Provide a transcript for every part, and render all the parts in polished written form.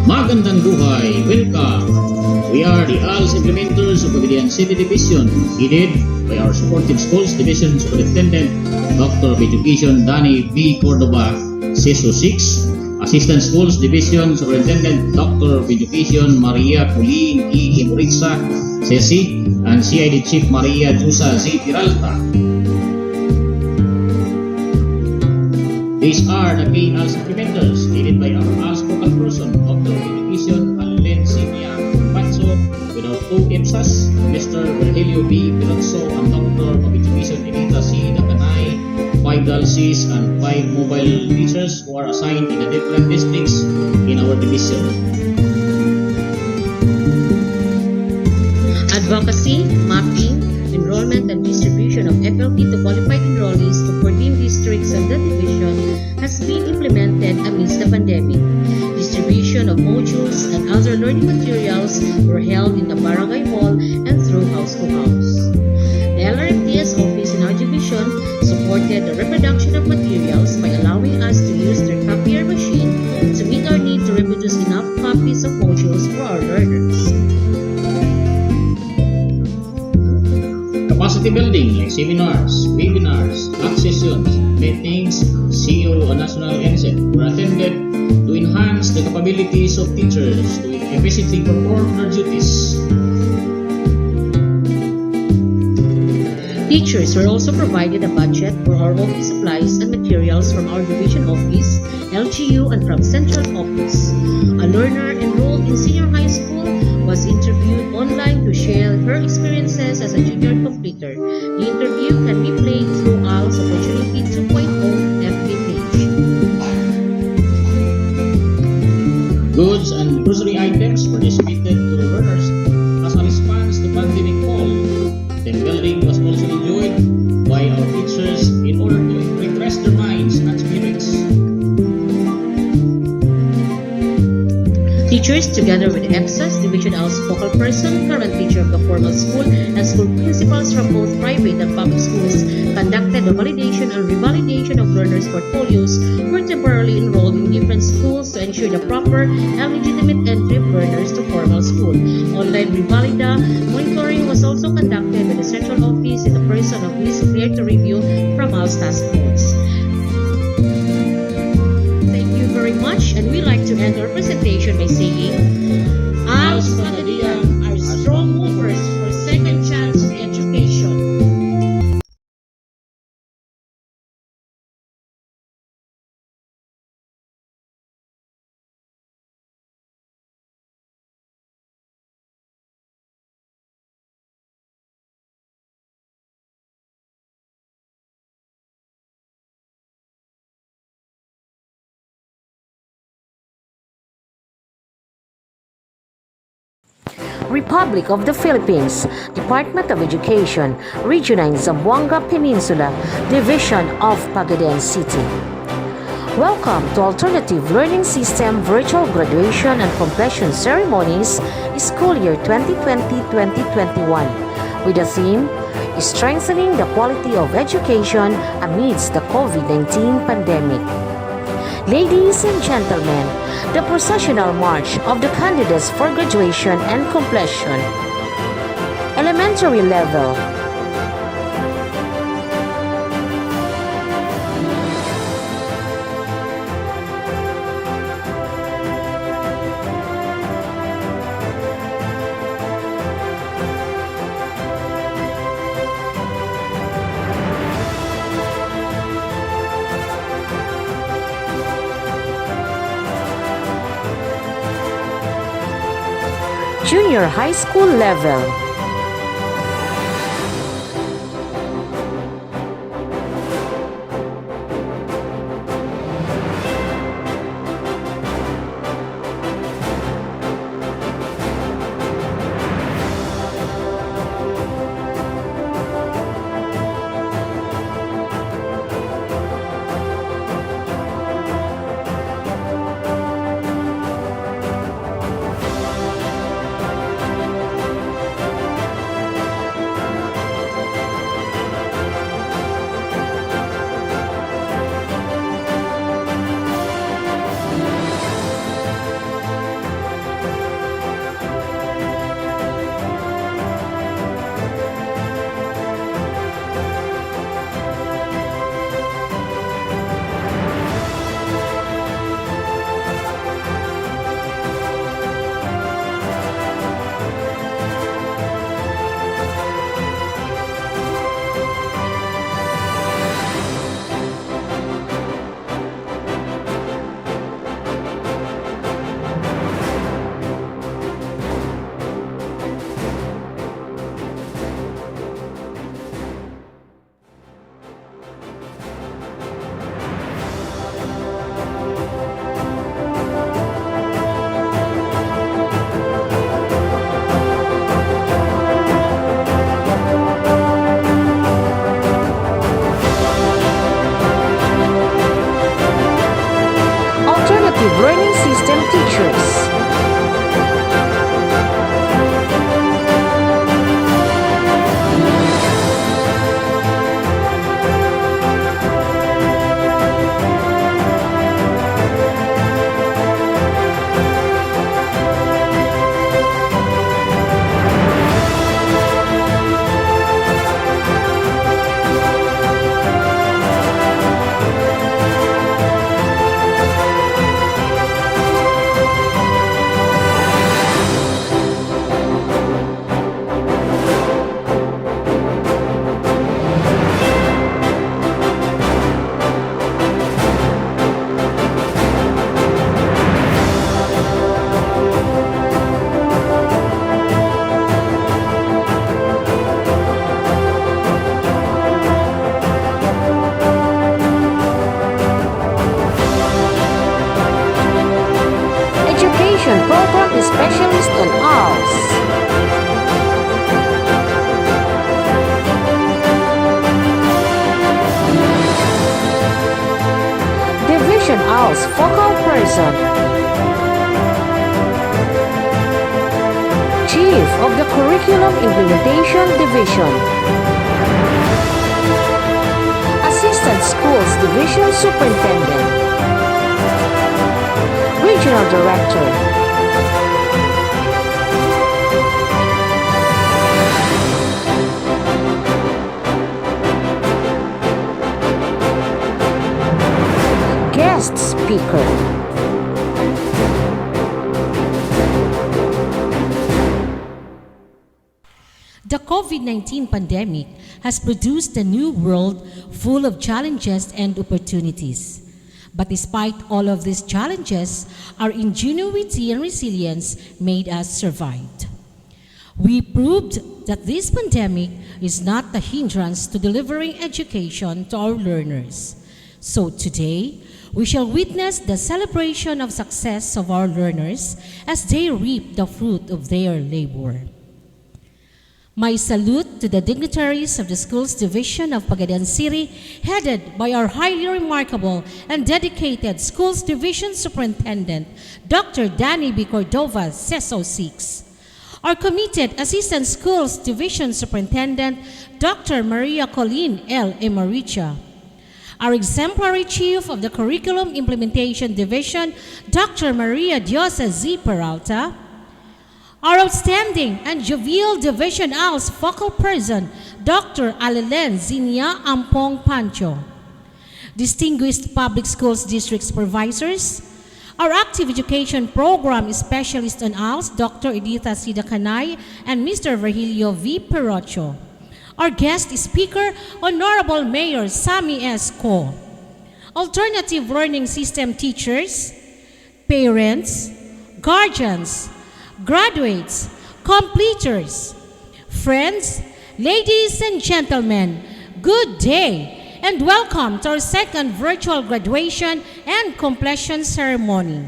Magandang buhay! Welcome! We are the ALS implementers of Pagadian City Division, headed by our supportive schools division superintendent, Doctor of Education Danny B. Cordova, CESO 6, Assistant Schools Division Superintendent, Doctor of Education Maria Colleen E. Imuritsa, CESI, and CID Chief Maria Jusa Z. Peralta. These are the key ALS implementers, headed by our ALS focal person, Doctor of Education Allen Simia Patso, with our two IPSAs, Mr. Virgilio B. Pilotso, and Doctor of Education Elita C. Dakanay, 5 DALSIs and 5 mobile teachers who are assigned in the different districts in our division. Advocacy, mapping, enrollment and distribution of FLP to qualified enrollees to 14 districts of the division has been implemented amidst the pandemic. Distribution of modules and other learning materials were held in the barangay hall and through house to house. The LRFTS office in our division supported the reproduction of materials by allowing us to use their copier machine to meet our need to reproduce enough copies of modules for our learners. Capacity building like seminars, webinars, hack sessions, meetings, CEO and national NSET were attended to enhance the capabilities of teachers to efficiently perform their duties. Teachers were also provided a budget for our office supplies and materials from our division office, LGU, and from central office. A learner enrolled in senior high school was interviewed online to share her experiences as a junior completer. The interview can be played through ALS Opportunity 2.0 FB page. Goods and grocery items were distributed to learners as a response to pandemic call. Team building was also enjoyed by our teachers in order to refresh their minds and spirits. Teachers, together with EPSAS, Division ALS focal person, current teacher of the formal school, and school principals from both private and public schools, conducted the validation and revalidation of learners' portfolios who were temporarily enrolled in different schools to ensure the proper and legitimate entry of learners to formal school. Online revalida monitoring was also conducted by the central office in the person of Ms. Claire to review from ALS task force. Very much, and we like to end our presentation by saying, ALS Pagadian are strong movers for second chance education. Republic of the Philippines, Department of Education, Region 9 Zamboanga Peninsula, Division of Pagadian City. Welcome to Alternative Learning System Virtual Graduation and Completion Ceremonies, School Year 2020-2021, with the theme, Strengthening the Quality of Education Amidst the COVID-19 Pandemic. Ladies and gentlemen, the processional march of the candidates for graduation and completion. Elementary level. Junior high school level. Alternative Learning System teachers. Program is specialist on owls. Division owls focal person. Chief of the Curriculum Implementation Division. Assistant Schools Division Superintendent. Regional Director. Guest speaker. The COVID-19 pandemic has produced a new world full of challenges and opportunities. But despite all of these challenges, our ingenuity and resilience made us survive. We proved that this pandemic is not a hindrance to delivering education to our learners. So today, we shall witness the celebration of success of our learners as they reap the fruit of their labor. My salute to the dignitaries of the Schools Division of Pagadian City, headed by our highly remarkable and dedicated Schools Division Superintendent, Dr. Danny B. Cordova, CESO 6. Our committed Assistant Schools Division Superintendent, Dr. Maria Colleen L. Emaricha. Our exemplary Chief of the Curriculum Implementation Division, Dr. Maria Diosa Z. Peralta. Our outstanding and jovial Division Owls focal person, Dr. Alelen Zinia Ampong Pancho. Distinguished Public Schools District Supervisors, our Active Education Program Specialist on Owls, Dr. Editha Sida Canay and Mr. Virgilio V. Perocho. Our guest speaker, Honorable Mayor Sammy S. Ko. Alternative Learning System teachers, parents, guardians, graduates, completers, friends, ladies and gentlemen, good day and welcome to our second virtual graduation and completion ceremony.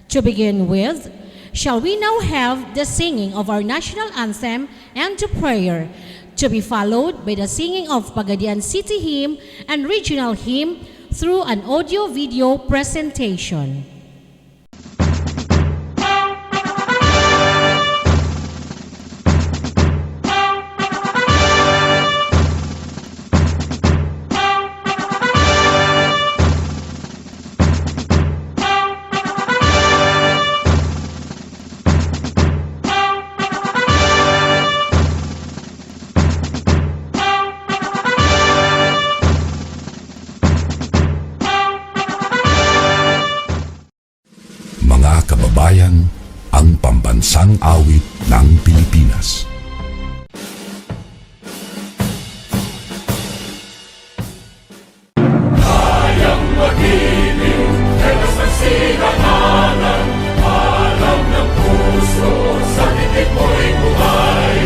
To begin with, shall we now have the singing of our national anthem and the prayer, to be followed by the singing of Pagadian City Hymn and Regional Hymn through an audio-video presentation. Kababayan, ang pambansang awit ng Pilipinas. Kayang magiliw, helas ng sigananan, alam ng puso, sa titik mo'y buhay.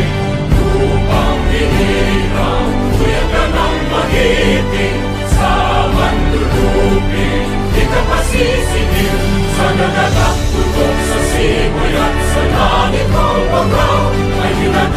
Lupang hinirang, tuyag ka ng magiting, sa manlulupin, di ka pasisingil, sa nagatak tutok sa simoy at sa langit ng pangaw, ay hinanap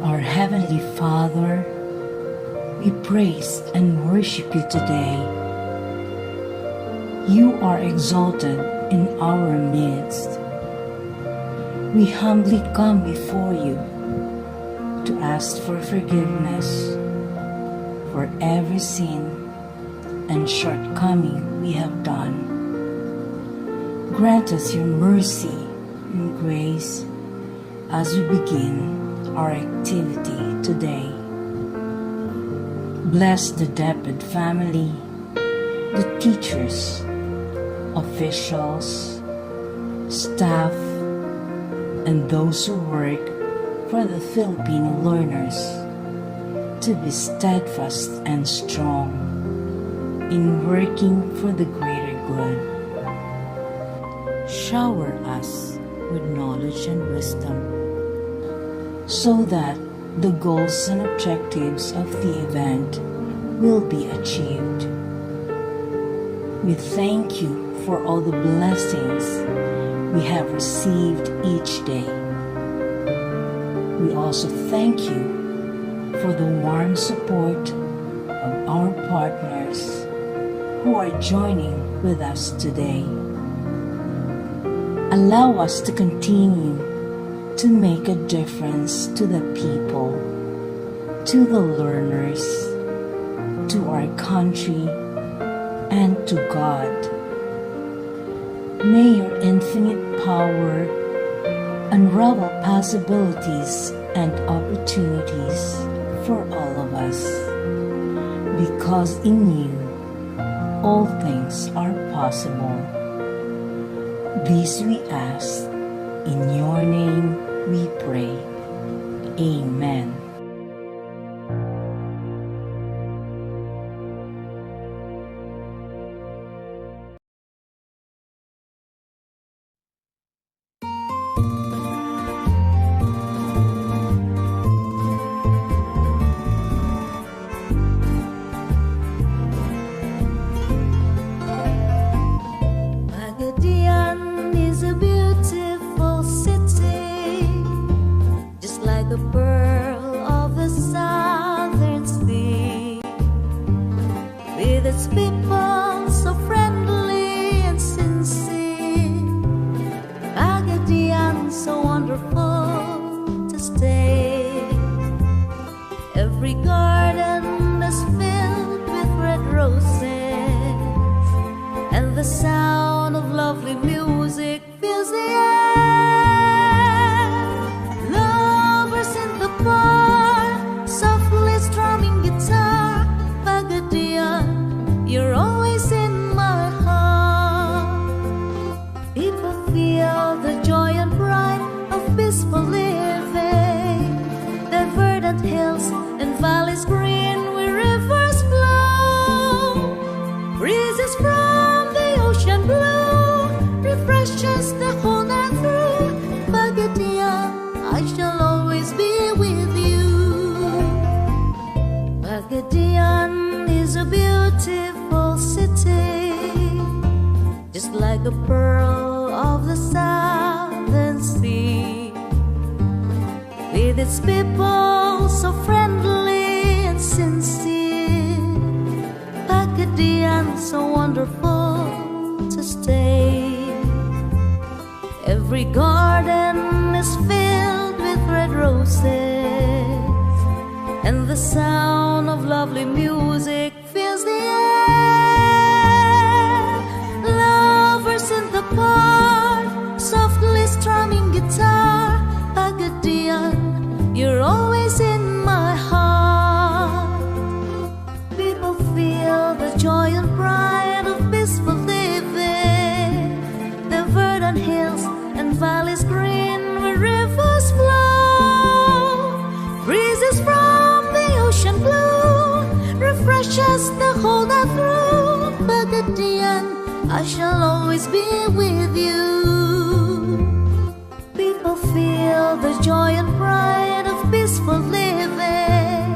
Our Heavenly Father, we praise and worship you today. You are exalted in our midst. We humbly come before you to ask for forgiveness for every sin and shortcoming we have done. Grant us your mercy and grace as we begin our activity today. Bless the Deped family, the teachers, officials, staff, and those who work for the Filipino learners to be steadfast and strong in working for the greater good. Shower us with knowledge and wisdom so that the goals and objectives of the event will be achieved. We thank you for all the blessings we have received each day. We also thank you for the warm support of our partners who are joining with us today. Allow us to continue to make a difference to the people, to the learners, to our country, and to God. May your infinite power unravel possibilities and opportunities for all of us, because in you all things are possible. This we ask, in your name we pray. Amen. Pagadian is a beautiful city, just like a pearl of the southern sea, with its people so friendly and sincere. Pagadian, so wonderful to stay. Every garden is filled with red roses, and the sound of lovely music fills the air. Lovers in the bar, softly strumming guitar. Pagadian, you're always in my heart. People feel the joy and pride of peaceful living. The verdant hills and valleys green where rivers flow. Breezes from the ocean blue refreshes the whole night through. Pagadian, I shall always be with you. Pagadian is a beautiful city, just like a pearl of the southern sea, with its people so friendly and sincere. Pagadian, so wonderful to stay. Every garden is filled with red roses, and the sound of lovely music fills the air. Lovers in the park, softly strumming guitar. Pagadian, you're always in my heart. People feel the joy and pride of peaceful living. The verdant hills and valleys green where rivers flow. Breezes from the ocean blue refreshes the whole night through. Pagadian, I shall always be with you. People feel the joy and pride of peaceful living.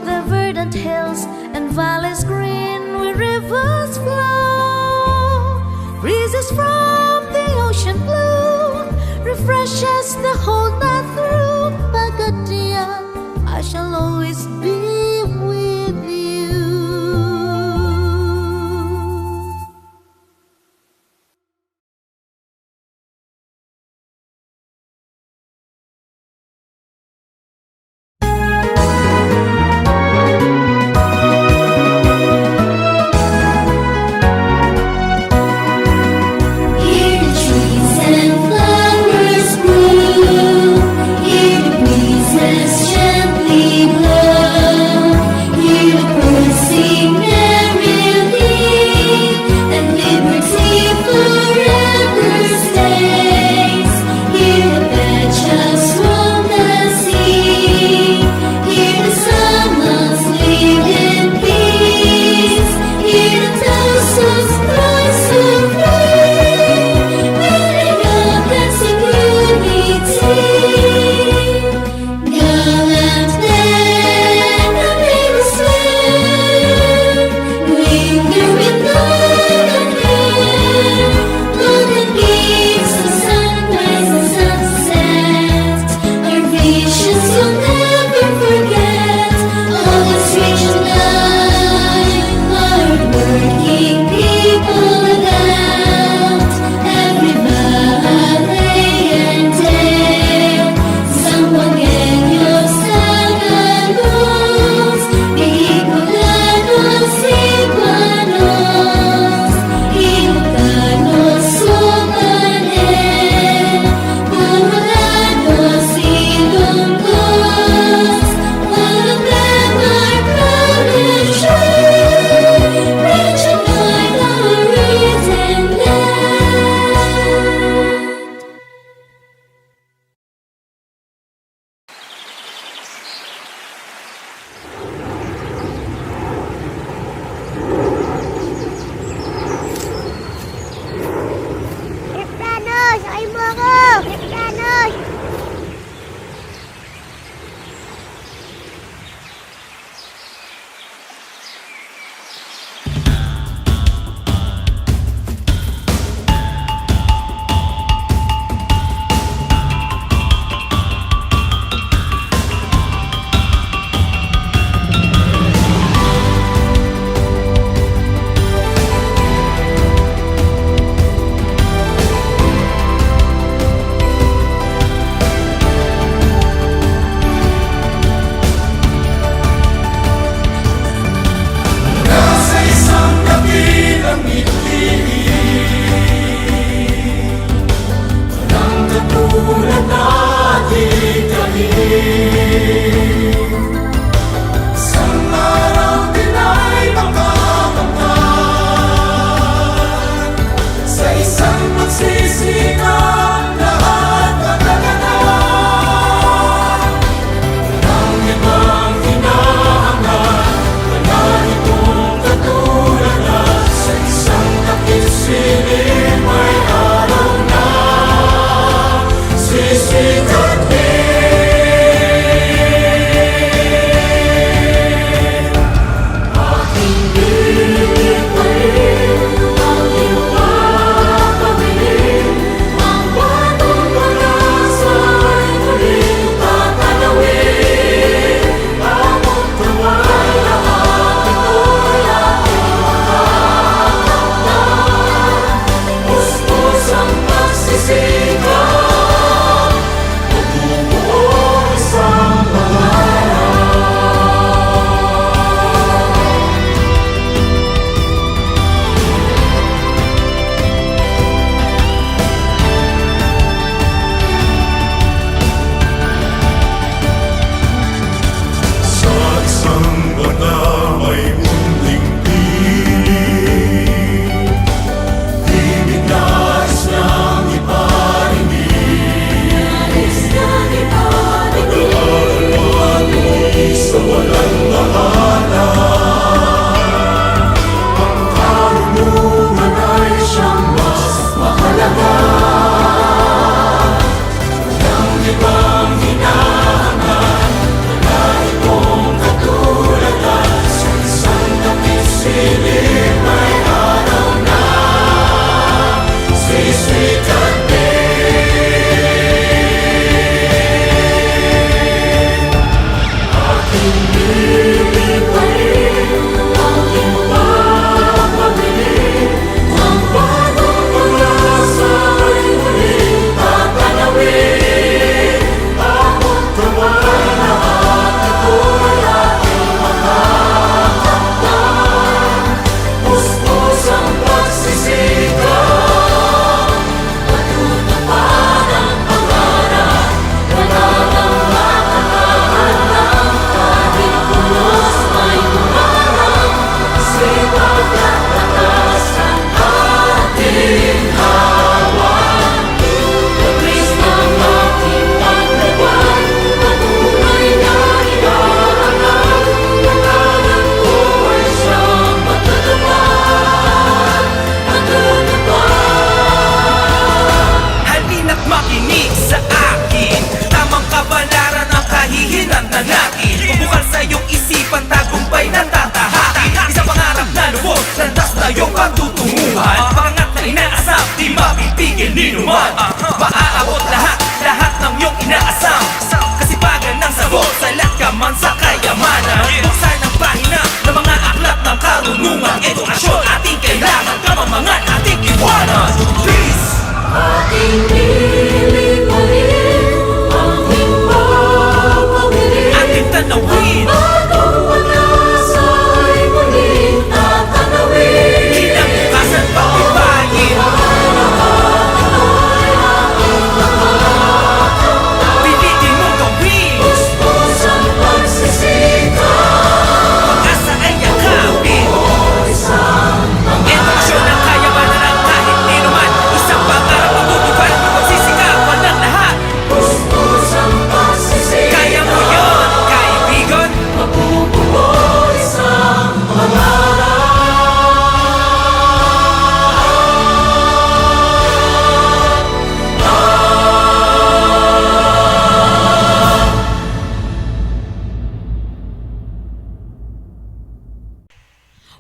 The verdant hills and valleys green where rivers flow, breezes from the ocean blue, refreshes the whole night through. Pagadian, I shall always be with you. Hear the trees and flowers bloom, hear the breezes gently blow.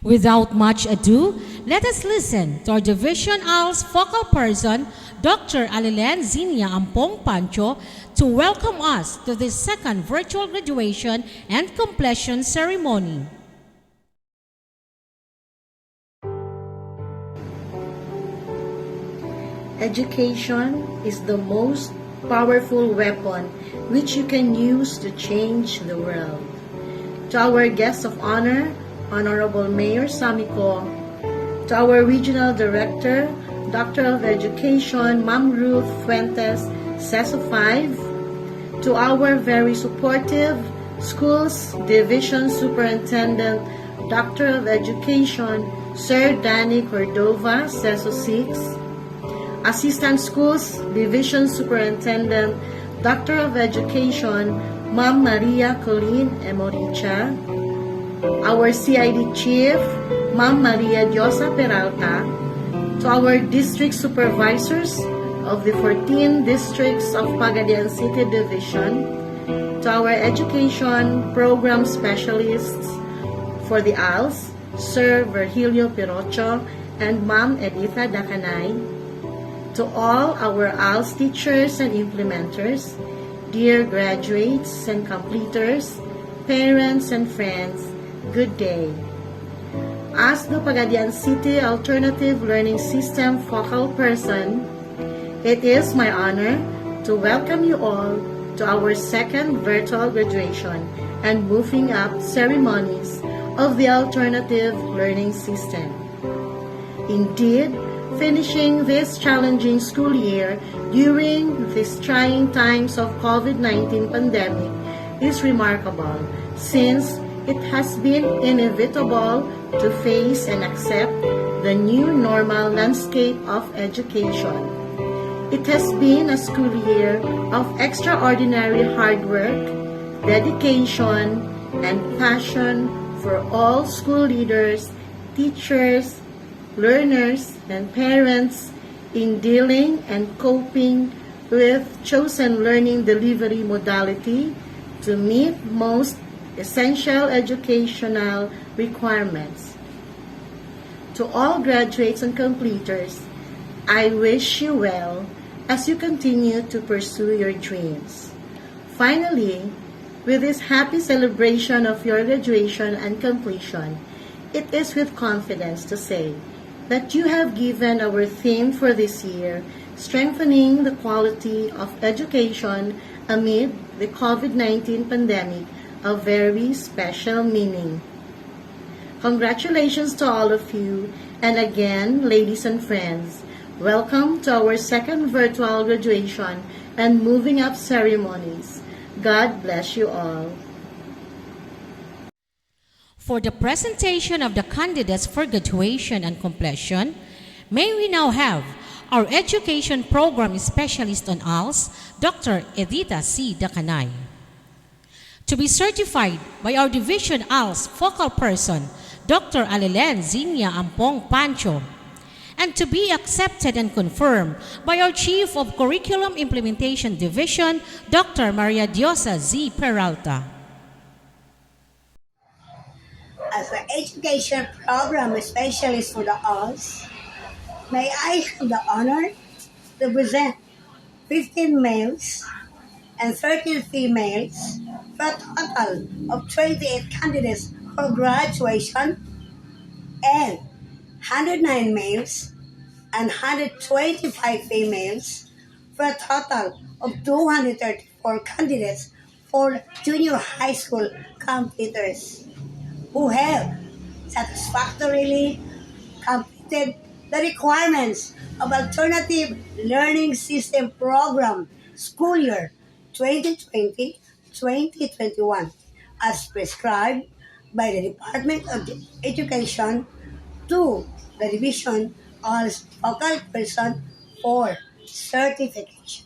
Without much ado, let us listen to our Division Al's focal person, Dr. Alilen Zinia Ampong Pancho, to welcome us to this second virtual graduation and completion ceremony. Education is the most powerful weapon which you can use to change the world. To our guest of honor, Honorable Mayor Samiko, to our Regional Director, Doctor of Education, Ma'am Ruth Fuentes, CESO 5, to our very supportive Schools Division Superintendent, Doctor of Education, Sir Danny Cordova, CESO 6, Assistant Schools Division Superintendent, Doctor of Education, Ma'am Maria Colleen Emoricha, our CID Chief, Ma'am Maria Diosa Peralta, to our district supervisors of the 14 districts of Pagadian City Division, to our education program specialists for the ALS, Sir Virgilio Pirocho and Ma'am Editha Dacanay, to all our ALS teachers and implementers, dear graduates and completers, parents and friends, good day. As the Pagadian City Alternative Learning System focal person, it is my honor to welcome you all to our second virtual graduation and moving up ceremonies of the Alternative Learning System. Indeed, finishing this challenging school year during these trying times of COVID-19 pandemic is remarkable since it has been inevitable to face and accept the new normal landscape of education. It has been a school year of extraordinary hard work, dedication, and passion for all school leaders, teachers, learners, and parents in dealing and coping with chosen learning delivery modality to meet most essential educational requirements. To all graduates and completers, I wish you well as you continue to pursue your dreams. Finally, with this happy celebration of your graduation and completion, it is with confidence to say that you have given our theme for this year, strengthening the quality of education amid the COVID-19 pandemic, a very special meaning. Congratulations to all of you, and again, ladies and friends, welcome to our second virtual graduation and moving up ceremonies. God bless you all. For the presentation of the candidates for graduation and completion, may we now have our education program specialist on ALS, Dr. Editha C. Dacanay. To be certified by our Division ALS focal person, Dr. Alilen Zinia Ampong Pancho, and to be accepted and confirmed by our Chief of Curriculum Implementation Division, Dr. Maria Diosa Z. Peralta. As the education program specialist for the ALS, may I have the honor to present 15 males and 13 females for a total of 28 candidates for graduation and 109 males and 125 females for a total of 234 candidates for junior high school completers who have satisfactorily completed the requirements of Alternative Learning System Program school year 2020-2021 as prescribed by the Department of Education to the Division as focal person for certification.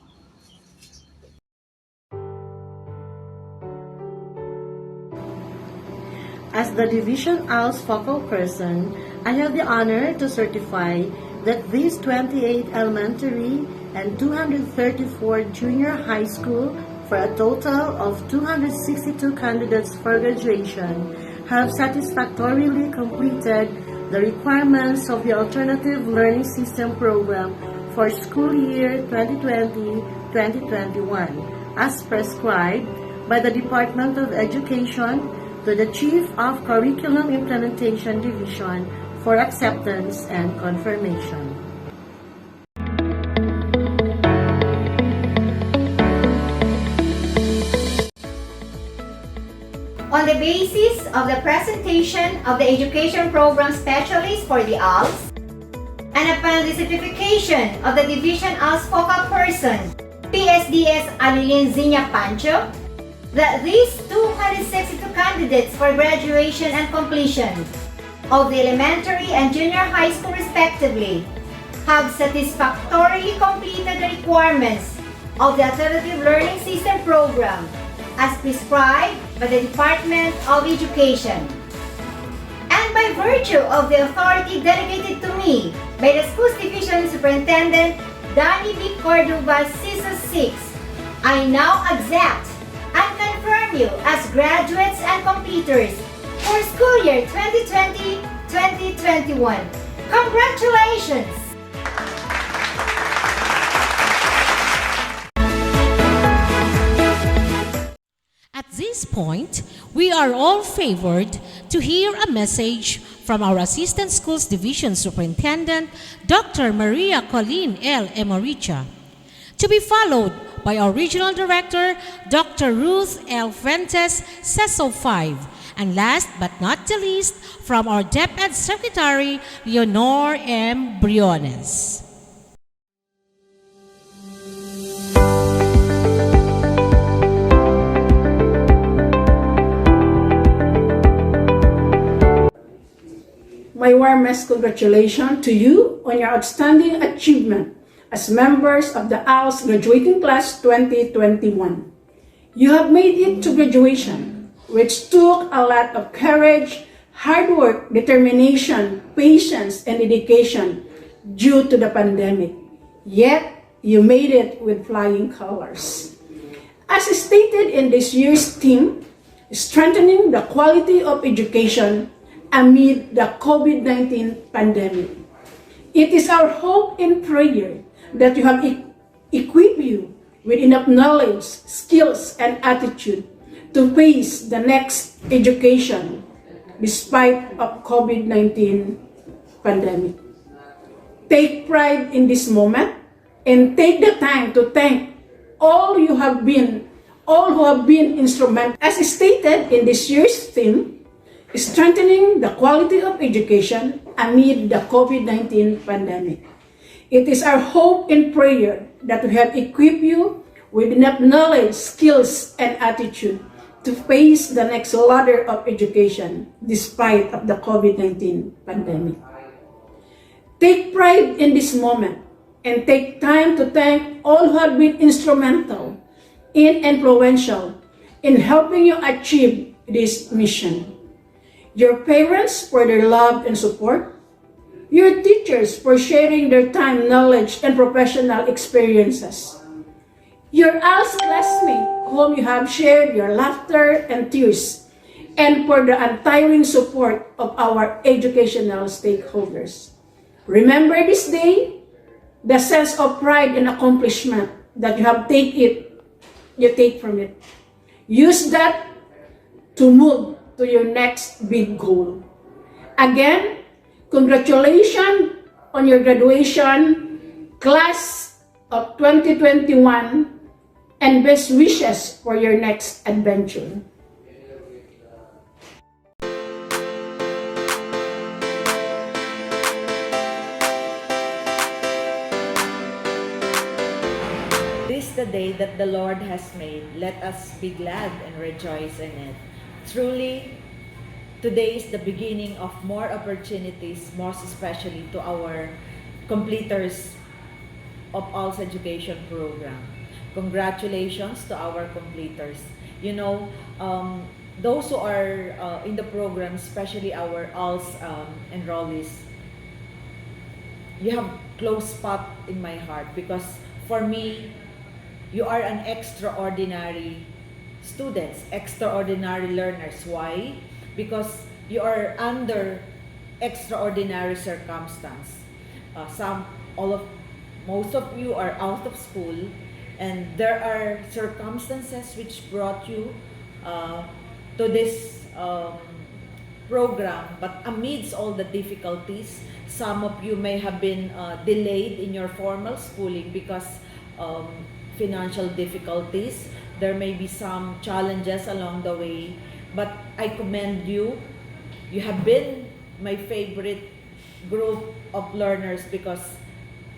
As the Division ALS focal person, I have the honor to certify that these 28 elementary and 234 junior high school for a total of 262 candidates for graduation have satisfactorily completed the requirements of the Alternative Learning System program for school year 2020-2021 as prescribed by the Department of Education to the Chief of Curriculum Implementation Division for acceptance and confirmation. On the basis of the presentation of the Education Program Specialist for the ALS, and upon the certification of the Division ALS Focal Person, PSDS Alilin Zinya Pancho, that these 262 candidates for graduation and completion of the elementary and junior high school respectively have satisfactorily completed the requirements of the Alternative Learning System program as prescribed by the Department of Education. And by virtue of the authority delegated to me by the Schools Division Superintendent Danny B. Cordova, CISA 6, I now accept and confirm you as graduates and completers for school year 2020-2021. Congratulations! At this point, we are all favored to hear a message from our Assistant Schools Division Superintendent, Dr. Maria Colleen L. Emoricha, to be followed by our Regional Director, Dr. Ruth L. Fuentes, CESO 5, and last but not the least, from our DepEd Secretary, Leonor M. Briones. My warmest congratulations to you on your outstanding achievement as members of the ALS Graduating Class 2021. You have made it to graduation, which took a lot of courage, hard work, determination, patience, and dedication due to the pandemic. Yet, you made it with flying colors. As stated in this year's theme, strengthening the quality of education amid the COVID-19 pandemic. It is our hope and prayer that you have equipped you with enough knowledge, skills, and attitude to face the next education despite of COVID-19 pandemic. Take pride in this moment and take the time to thank all who have been instrumental. As stated in this year's theme, strengthening the quality of education amid the COVID-19 pandemic. It is our hope and prayer that we have equipped you with enough knowledge, skills, and attitude to face the next ladder of education despite of the COVID-19 pandemic. Take pride in this moment and take time to thank all who have been instrumental and influential in helping you achieve this mission. Your parents for their love and support, your teachers for sharing their time, knowledge, and professional experiences, your ALS classmates whom you have shared your laughter and tears, and for the untiring support of our educational stakeholders. Remember this day, the sense of pride and accomplishment that you take from it. Use that to move to your next big goal. Again, congratulations on your graduation, class of 2021, and best wishes for your next adventure. This is the day that the Lord has made. Let us be glad and rejoice in it. Truly, today is the beginning of more opportunities, most especially to our completers of ALS education program. Congratulations to our completers. You know, those who are in the program, especially our ALS enrollees, you have close spot in my heart because for me, you are an extraordinary students, extraordinary learners. Why? because you are under extraordinary circumstance. Some, all of, most of you are out of school, and there are circumstances which brought you to this program. But amidst all the difficulties, some of you may have been delayed in your formal schooling because financial difficulties. There may be some challenges along the way, but I commend you. You have been my favorite group of learners because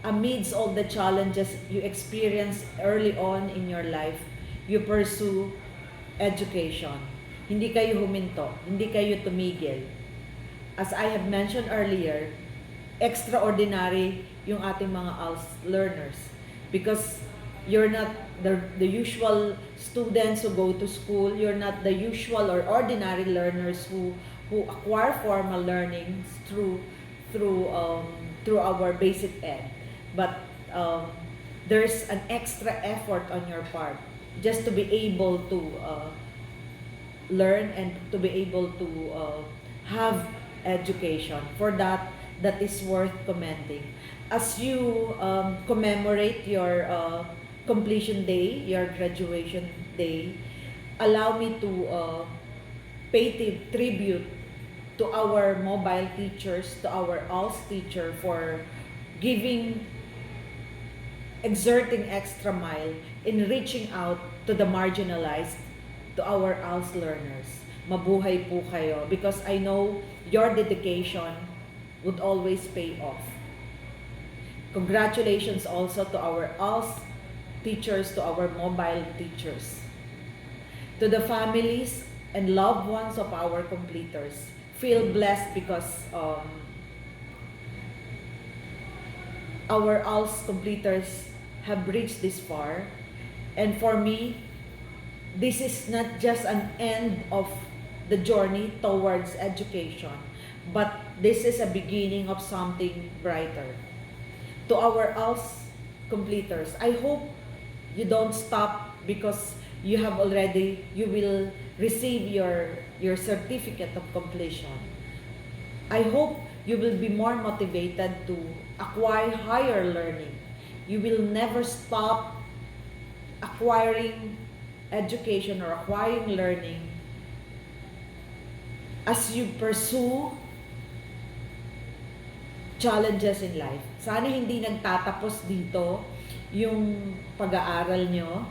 amidst all the challenges you experience early on in your life, you pursue education. Hindi kayo huminto, hindi kayo tumigil. As I have mentioned earlier, extraordinary yung ating mga ALS learners because you're not the usual students who go to school, you're not the usual or ordinary learners who acquire formal learnings through our basic ed. But there's an extra effort on your part just to be able to learn and to be able to have education. For that is worth commending. As you commemorate your completion day, your graduation day, allow me to pay tribute to our mobile teachers, to our ALS teacher for exerting extra mile in reaching out to the marginalized, to our ALS learners. Mabuhay po kayo because I know your dedication would always pay off. Congratulations also to our ALS teachers, to our mobile teachers. To the families and loved ones of our completers, feel blessed because our ALS completers have reached this far. And for me, this is not just an end of the journey towards education, but this is a beginning of something brighter. To our ALS completers, I hope you don't stop because you will receive your certificate of completion. I hope you will be more motivated to acquire higher learning. You will never stop acquiring education or acquiring learning as you pursue challenges in life. Sana hindi nagtatapos dito yung pag-aaral nyo.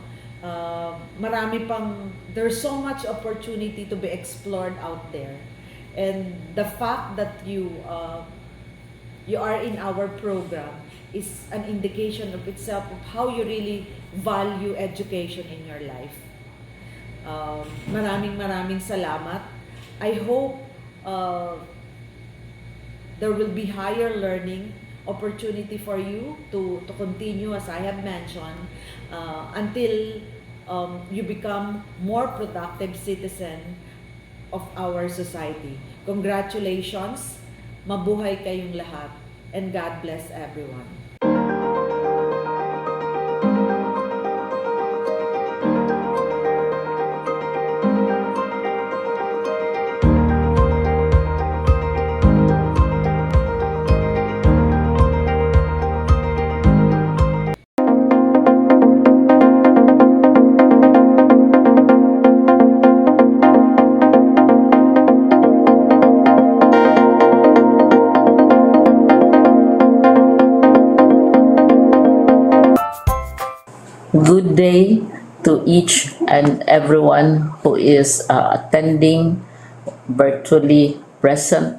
There's so much opportunity to be explored out there. And the fact that you are in our program is an indication of itself of how you really value education in your life. Maraming salamat. I hope there will be higher learning opportunity for you to continue, as I have mentioned, until you become more productive citizen of our society. Congratulations, mabuhay kayong lahat, and God bless everyone. Good day to each and everyone who is attending virtually present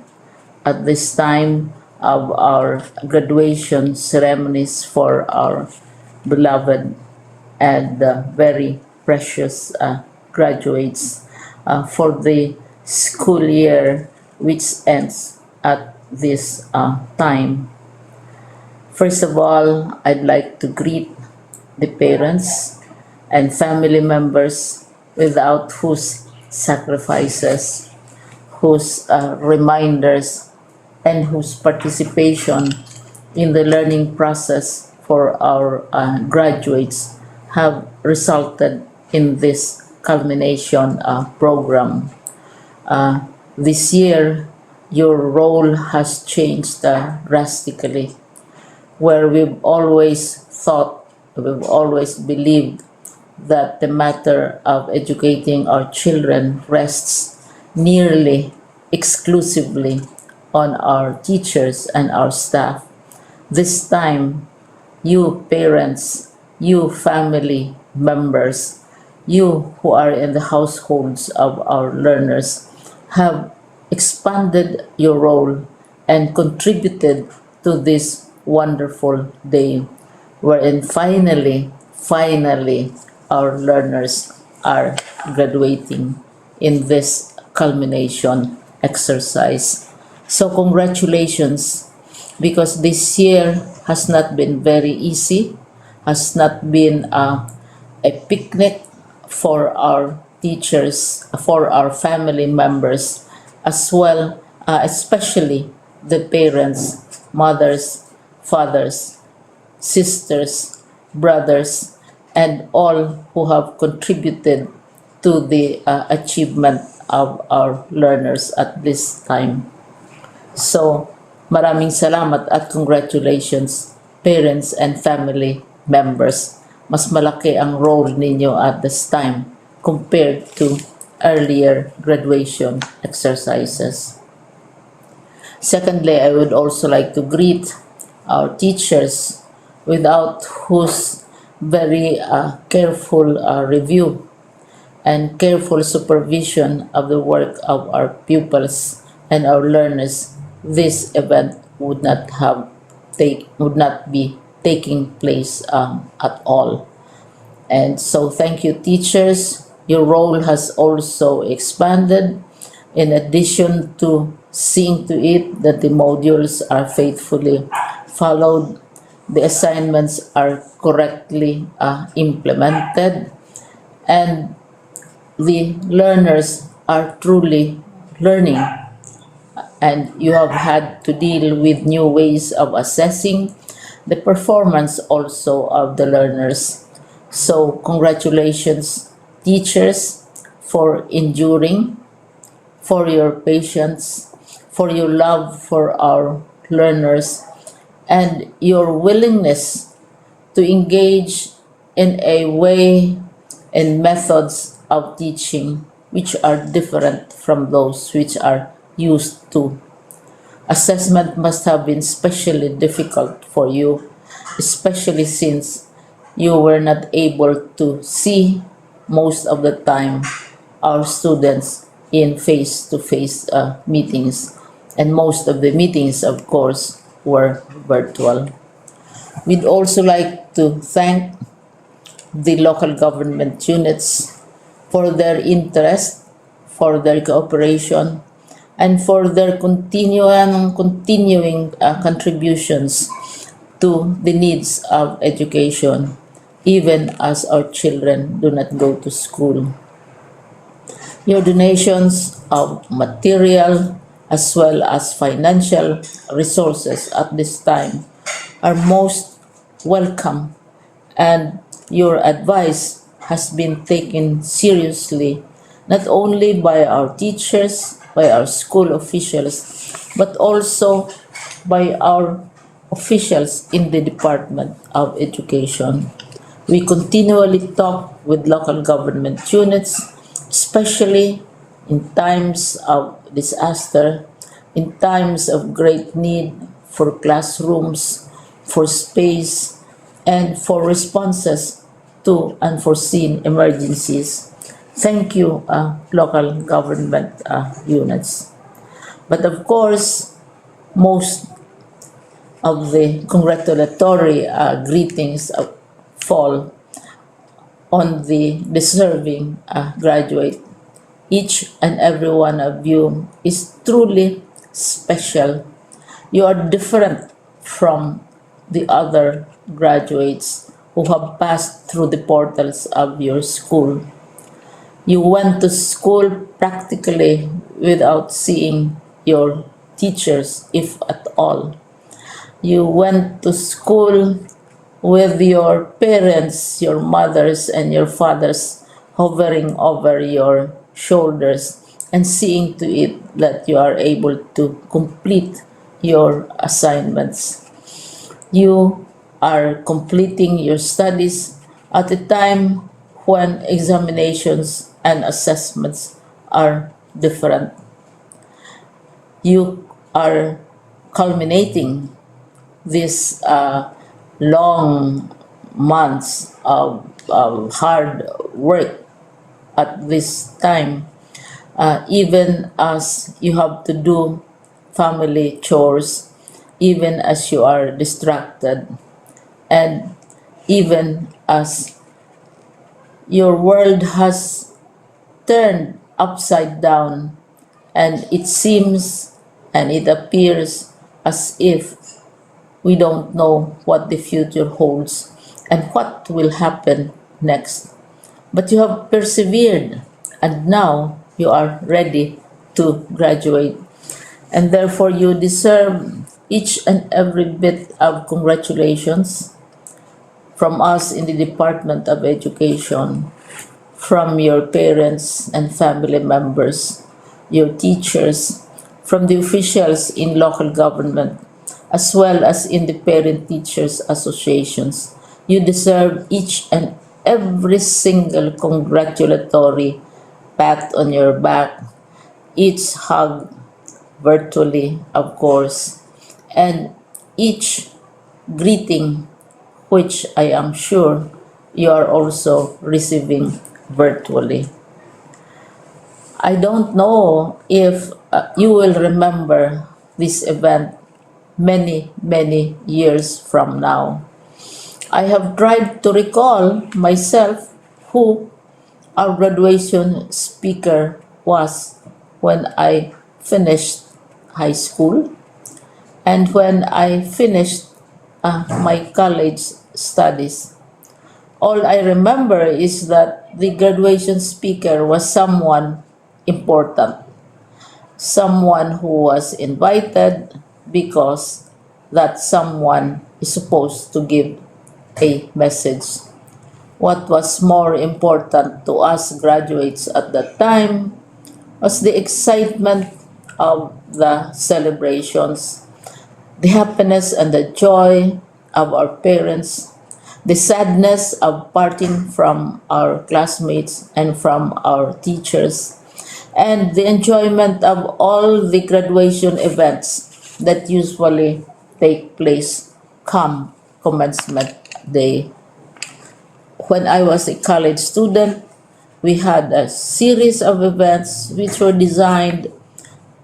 at this time of our graduation ceremonies for our beloved and very precious graduates for the school year which ends at this time. First of all, I'd like to greet the parents and family members without whose sacrifices, whose reminders, and whose participation in the learning process for our graduates have resulted in this culmination program. This year, your role has changed drastically, where we've always believed that the matter of educating our children rests nearly exclusively on our teachers and our staff. This time, you parents, you family members, you who are in the households of our learners have expanded your role and contributed to this wonderful day wherein finally, our learners are graduating in this culmination exercise. So congratulations, because this year has not been very easy, has not been a picnic for our teachers, for our family members, as well, especially the parents, mothers, fathers, sisters, brothers, and all who have contributed to the achievement of our learners at this time. So, maraming salamat at congratulations, parents and family members. Mas malaki ang role ninyo at this time compared to earlier graduation exercises. Secondly, I would also like to greet our teachers, without whose very careful review and careful supervision of the work of our pupils and our learners, this event would not be taking place at all. And so thank you, teachers. Your role has also expanded, in addition to seeing to it that the modules are faithfully followed, the assignments are correctly implemented, and the learners are truly learning, and you have had to deal with new ways of assessing the performance also of the learners. So congratulations, teachers, for enduring, for your patience, for your love for our learners, and your willingness to engage in a way and methods of teaching which are different from those which are used to. Assessment must have been especially difficult for you, especially since you were not able to see most of the time our students in face-to-face meetings, and most of the meetings, of course, were virtual. We'd also like to thank the local government units for their interest, for their cooperation, and for their continuing contributions to the needs of education, even as our children do not go to school. Your donations of material as well as financial resources at this time are most welcome, and your advice has been taken seriously not only by our teachers, by our school officials, but also by our officials in the Department of Education. We continually talk with local government units, especially in times of disaster, in times of great need for classrooms, for space, and for responses to unforeseen emergencies. Thank you, local government units. But of course, most of the congratulatory greetings fall on the deserving graduate. Each and every one of you is truly special. You are different from the other graduates who have passed through the portals of your school. You went to school practically without seeing your teachers, if at all. You went to school with your parents, your mothers, and your fathers hovering over your shoulders and seeing to it that you are able to complete your assignments. You are completing your studies at a time when examinations and assessments are different. You are culminating these long months of hard work at this time, even as you have to do family chores, even as you are distracted, and even as your world has turned upside down, and it seems and it appears as if we don't know what the future holds and what will happen next. But you have persevered, and now you are ready to graduate. And therefore, you deserve each and every bit of congratulations from us in the Department of Education, from your parents and family members, your teachers, from the officials in local government, as well as in the parent teachers associations. You deserve each and every single congratulatory pat on your back, each hug virtually, of course, and each greeting, which I am sure you are also receiving virtually. I don't know if you will remember this event many years from now. I have tried to recall myself who our graduation speaker was when I finished high school and when I finished my college studies. All I remember is that the graduation speaker was someone important, someone who was invited because that someone is supposed to give a message. What was more important to us graduates at that time was the excitement of the celebrations, the happiness and the joy of our parents, the sadness of parting from our classmates and from our teachers, and the enjoyment of all the graduation events that usually take place come commencement day. When I was a college student, we had a series of events which were designed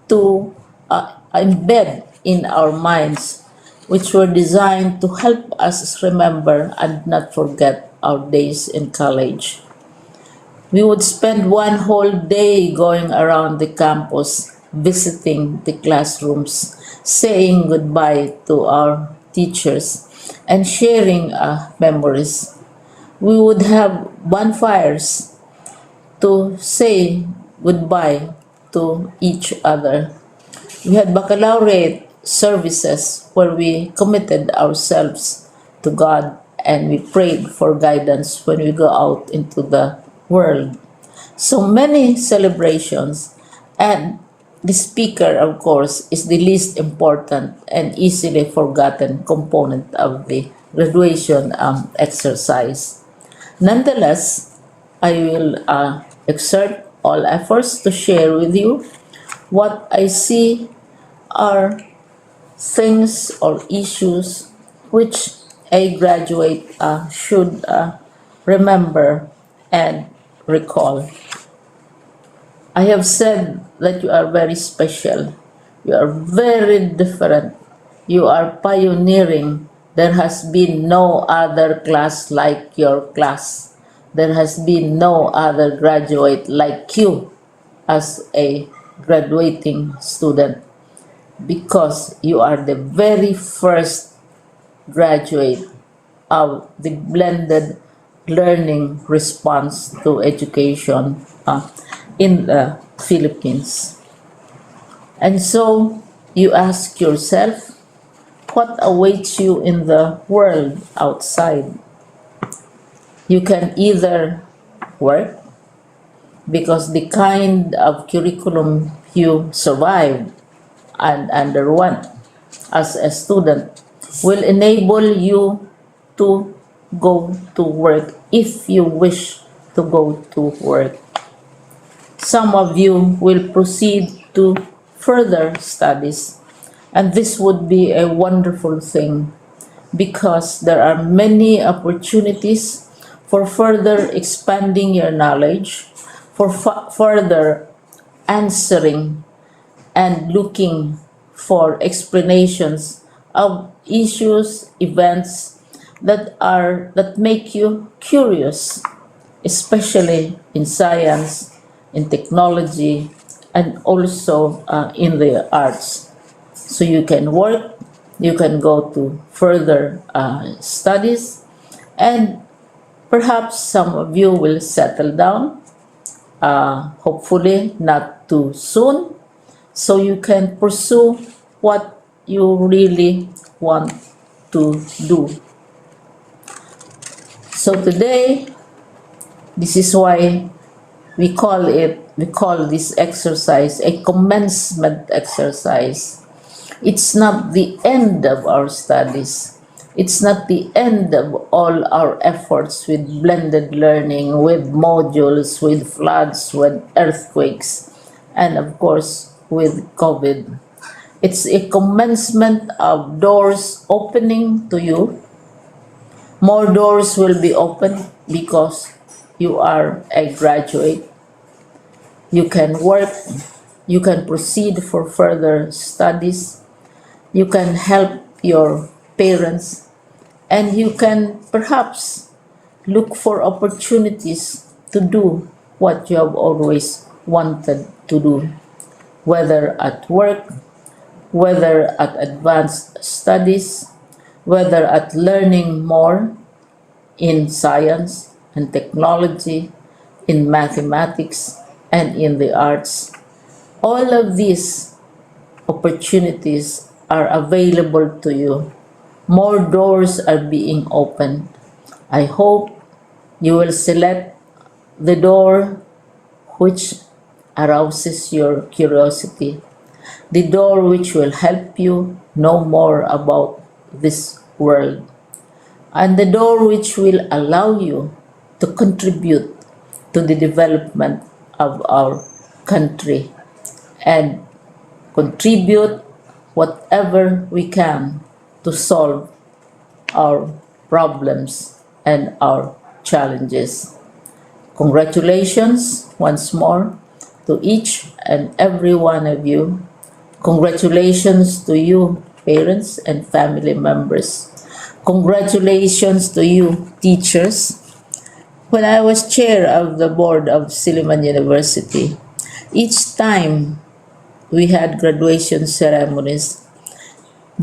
to embed in our minds, which were designed to help us remember and not forget our days in college. We would spend one whole day going around the campus, visiting the classrooms, saying goodbye to our teachers, and sharing memories. We would have bonfires to say goodbye to each other. We had baccalaureate services where we committed ourselves to God and we prayed for guidance when we go out into the world. So many celebrations, and the speaker, of course, is the least important and easily forgotten component of the graduation exercise. Nonetheless, I will exert all efforts to share with you what I see are things or issues which a graduate should remember and recall. I have said that you are very special. You are very different. You are pioneering. There has been no other class like your class. There has been no other graduate like you as a graduating student because you are the very first graduate of the blended learning response to education in the Philippines. And so you ask yourself, what awaits you in the world outside? You can either work, because the kind of curriculum you survived and underwent as a student will enable you to go to work if you wish to go to work. Some of you will proceed to further studies, and this would be a wonderful thing because there are many opportunities for further expanding your knowledge, for further answering and looking for explanations of issues, events that make you curious, especially in science, in technology, and also in the arts. So you can work, you can go to further studies, and perhaps some of you will settle down, hopefully not too soon, so you can pursue what you really want to do. So today, this is why we call this exercise a commencement exercise. It's not the end of our studies. It's not the end of all our efforts with blended learning, with modules, with floods, with earthquakes, and of course with COVID. It's a commencement of doors opening to you. More doors will be opened because you are a graduate. You can work, you can proceed for further studies, you can help your parents, and you can perhaps look for opportunities to do what you have always wanted to do, whether at work, whether at advanced studies, whether at learning more in science and technology, in mathematics, and in the arts. All of these opportunities are available to you. More doors are being opened. I hope you will select the door which arouses your curiosity, the door which will help you know more about this world, and the door which will allow you to contribute to the development of our country and contribute whatever we can to solve our problems and our challenges. Congratulations once more to each and every one of you. Congratulations to you, parents and family members. Congratulations to you, teachers. When I was chair of the board of Silliman University, each time we had graduation ceremonies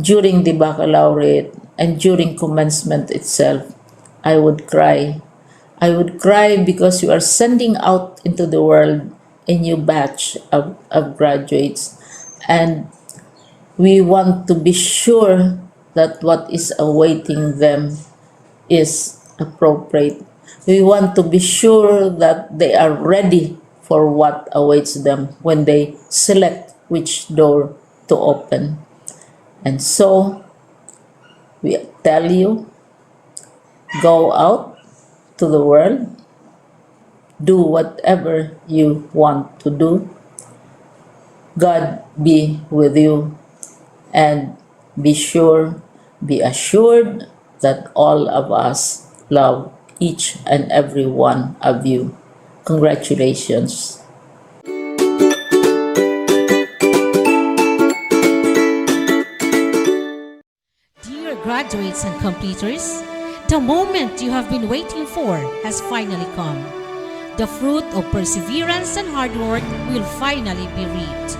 during the baccalaureate and during commencement itself, I would cry. I would cry because you are sending out into the world a new batch of graduates, and we want to be sure that what is awaiting them is appropriate. We want to be sure that they are ready for what awaits them when they select which door to open. And so, we tell you, go out to the world, do whatever you want to do. God be with you, and be assured that all of us love each and every one of you. Congratulations. Dear graduates and completers, the moment you have been waiting for has finally come. The fruit of perseverance and hard work will finally be reaped.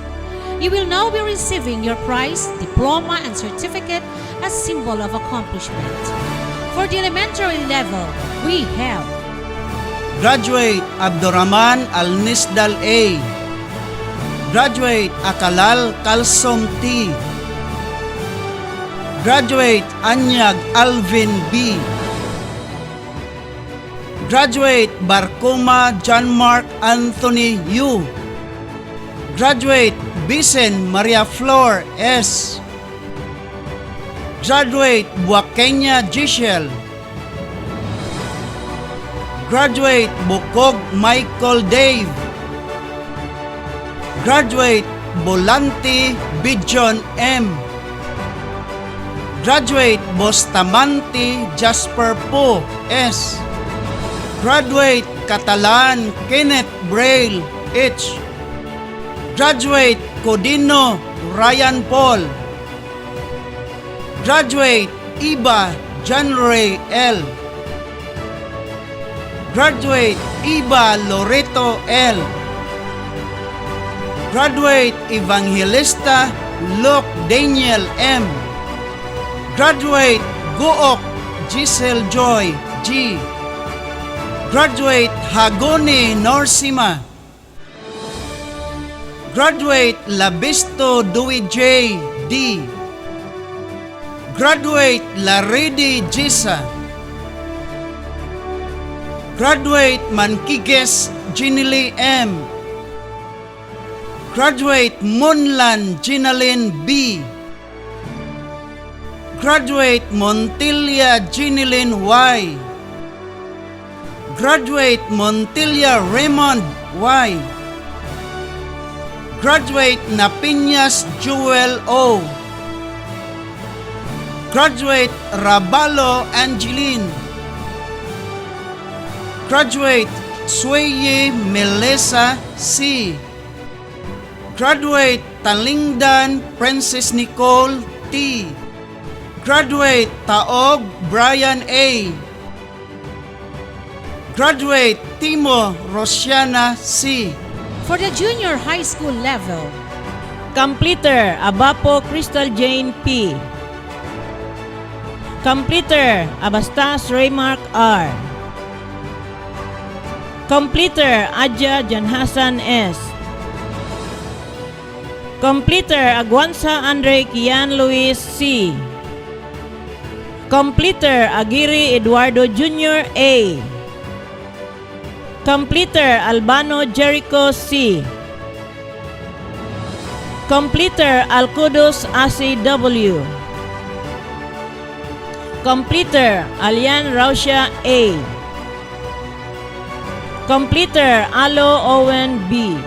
You will now be receiving your prize, diploma, and certificate as symbol of accomplishment. For the elementary level, we have Graduate Abdurrahman Al-Nisdal A. Graduate Akalal Kalsom T. Graduate Anyag Alvin B. Graduate Barcoma John Mark Anthony U. Graduate Bisen Maria Flor S. Graduate Buakenya Giselle. Graduate Bukog Michael Dave. Graduate Bolanti Bijon M. Graduate Bustamante Jasper Po S. Graduate Catalan Kenneth Braille H. Graduate Codino Ryan Paul. Graduate Iba John Ray L. Graduate Iba Loreto L. Graduate Evangelista Luke Daniel M. Graduate Gook Giselle Joy G. Graduate Hagoni Norsima. Graduate Labisto Dewey J. D. Graduate Laredi Jisa. Graduate Manquiges Ginily M. Graduate Munlan Ginalyn B. Graduate Montilla Ginilyn Y. Graduate Montilla Raymond Y. Graduate Napiñas Jewel O. Graduate Rabalo Angeline. Graduate Sueye Melissa C. Graduate Talingdan Princess Nicole T. Graduate Taog Brian A. Graduate Timo Rosiana C. For the junior high school level, Completer Abapo Crystal Jane P. Completer Abastas Raymark R. Completer Adja Janhasan S. Completer Aguanza Andre Kian Luis C. Completer Aguirre Eduardo Jr. A. Completer Albano Jericho C. Completer Alcudos ACW. Completer Alian Rausha A. Completer Alo Owen B.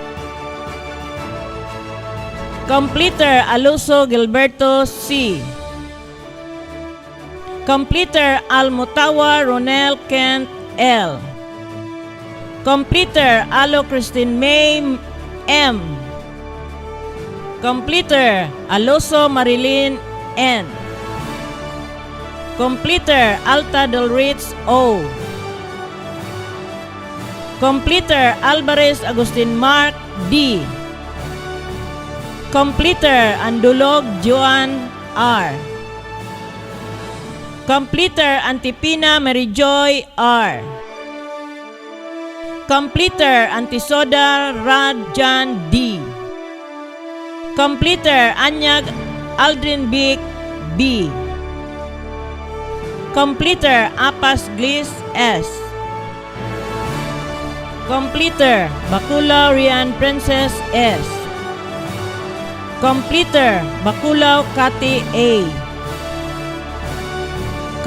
Completer Aluso Gilberto C. Completer Almutawa Ronel Kent L. Completer Alo Christine May M. Completer Aloso Marilyn N. Completer Alta Del Ritz O. Completer Alvarez Agustin Mark D. Completer Andulog Joan R. Completer Antipina Maryjoy R. Completer Antisoda Radjan D. Completer Anyag Aldrin Bic B. Completer Apas Glis S. Completer Bakulaw Rian Princess S. Completer Bakulaw Kati A.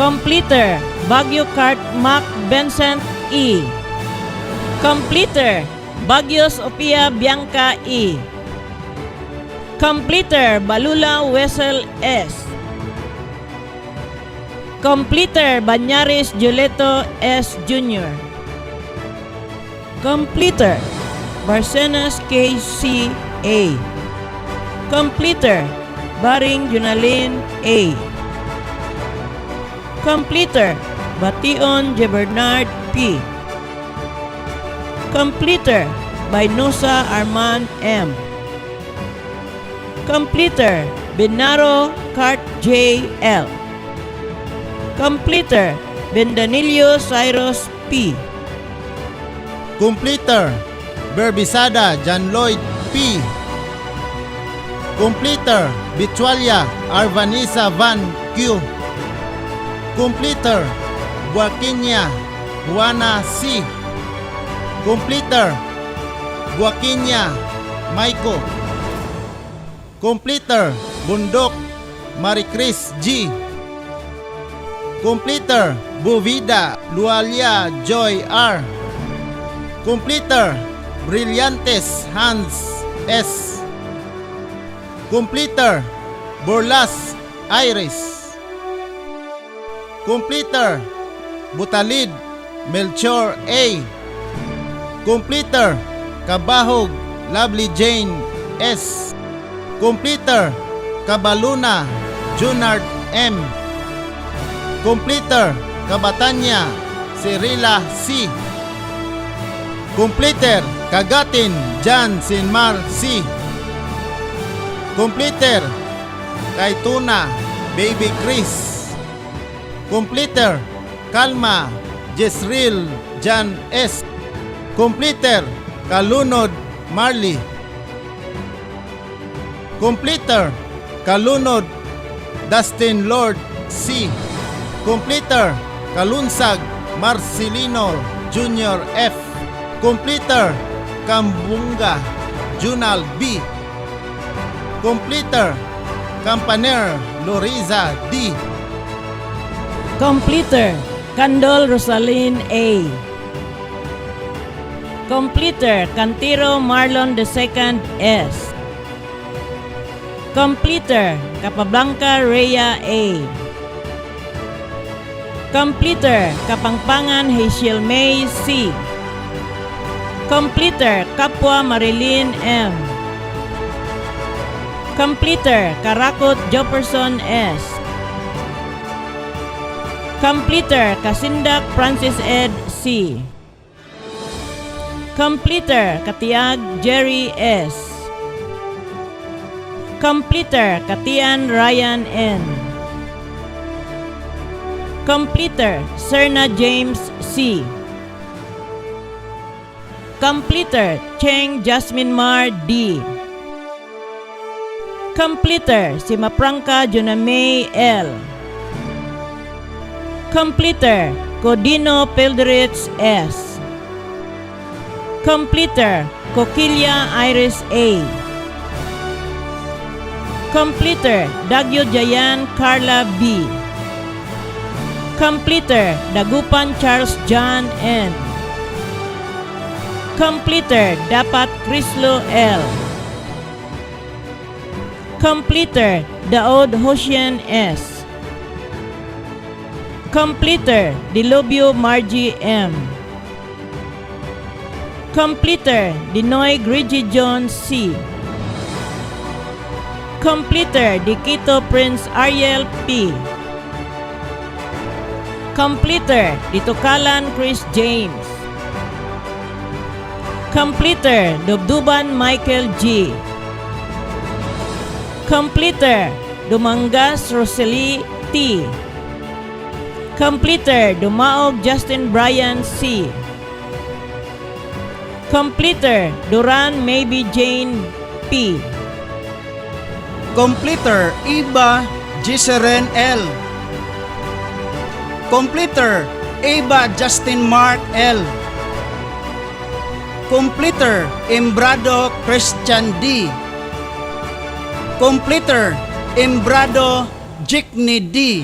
Completer Baguio Kart Mac Vincent E. Completer Bagyos Opia Bianca E. Completer Balula Wessel S. Completer Banyaris Juleto S. Jr. Completer Barcenas KC A. Completer Baring Junalin A. Completer Bation J. Bernard P. Completer by Nusa Arman M. Completer Binaro Cart J. L. Completer Bendanilio Cyrus P. Completer Berbisada John Lloyd P. Completer Bitualia Arvanisa Van Q. Completer Buakinya Juana C. Completer Joaquinia Maiko. Completer Bundok Maricris G. Completer Buvida Lualia Joy R. Completer Brillantes Hans S. Completer Borlas Iris. Completer Butalid Melchor A. Completer Kabahog Lovely Jane S. Completer Kabaluna Junard M. Completer Kabatanya Cirilla C. Completer Kagatin Jan Sinmar C. Completer Kaituna Baby Chris. Completer Kalma Jesril Jan S. Completer Kalunod Marley. Completer Kalunod Dustin Lord C. Completer Kalunsag Marcelino Jr. F. Completer Kambunga Junal B. Completer Campaner Loriza D. Completer Candol Rosalyn A. Completer Cantiro Marlon II S. Completer Capablanca Rhea A. Completer Kapangpangan Hazel May C. Completer Kapwa Marilyn M. Completer Karakot Jefferson S. Completer Kasindak Francis Ed C. Completer Katiag Jerry S. Completer Katian Ryan N. Completer Serna James C. Completer Cheng Jasmine Mar D. Completer Simapranca Junamay L. Completer Codino Pilderitz S. Completer Coquilla Iris A. Completer Dagyo Jayan Carla B. Completer Dagupan Charles John N. Completer Dapat Crislo L. Completer Daod Hosien S. Completer Dilobio Margie M. Completer Dinoy Grigi John C. Completer Dikito Prince Ariel P. Completer Ditukalan Chris James. Completer Dubduban Michael G. Completer Dumangas Rosalie T. Completer Dumaog Justin Brian C. Completer Duran Maybe Jane P. Completer Iba Giseren L. Completer Eva Justin Mark L. Completer Embrado Christian D. Completer Embrado Jikni D.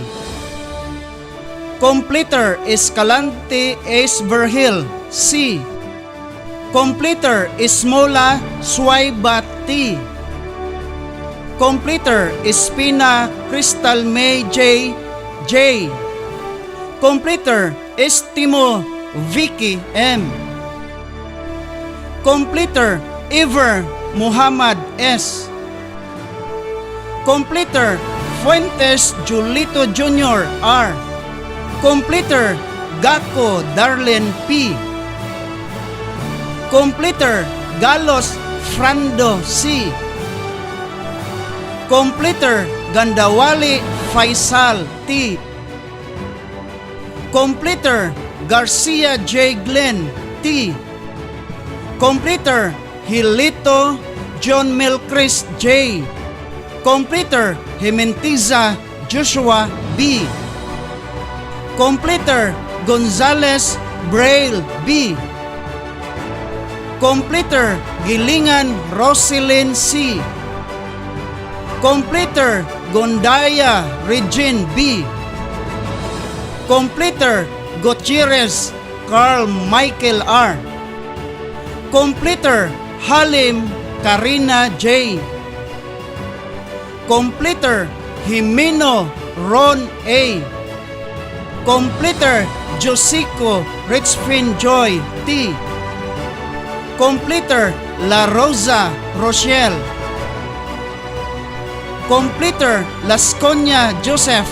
Completer Escalante Ace Verhil C. Completer Ismola Swaibat T. Completer Espina Crystal May J. J. Completer Estimo Vicky M. Completer Ever Muhammad S. Completer Fuentes Julito Jr. R. Completer Gako Darlene P. Completer Galos Frando C. Completer Gandawali Faisal T. Completer Garcia J. Glenn T. Completer Hilito John Milcris J. Completer Himentiza Joshua B. Completer Gonzales Braille B. Completer Gilingan Roselyn C. Completer Gondaya Regine B. Completer Gutierrez Carl Michael R. Completer Halim Karina J. Completer Jimeno Ron A. Completer Josico Richfin Joy T. Completer La Rosa Rochelle. Completer Lasconia Joseph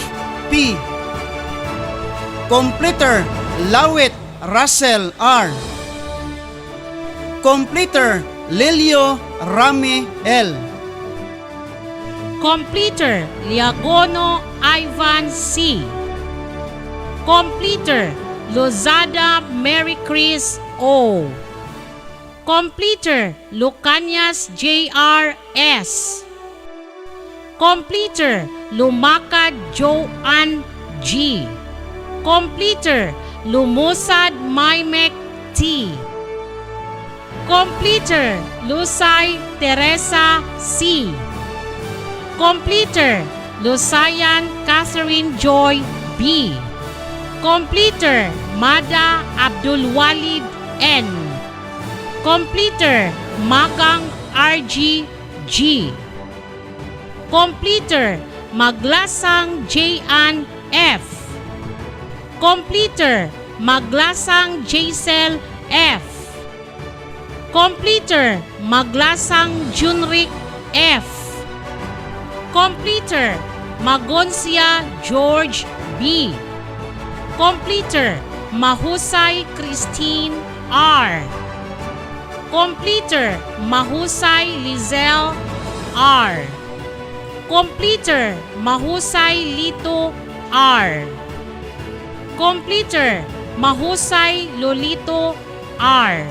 P. Completer Lawit Russell R. Completer Lelio Rami L. Completer Liagono Ivan C. Completer Lozada Mary Chris O. Completer Lucanias J.R. S. Completer Lumakad Joanne G. Completer Lumusad Maimek T. Completer Lusay Teresa C. Completer Lusayan Catherine Joy B. Completer Mada Abdul Walid N. Completer Magang RG G. Completer Maglasang J.An F. Completer Maglasang Jaisel F. Completer Maglasang Junric F. Completer Magonsia George B. Completer Mahusay Christine R. Completer Mahusay Lizelle R. Completer Mahusay Lito R. Completer Mahusay Lolito R.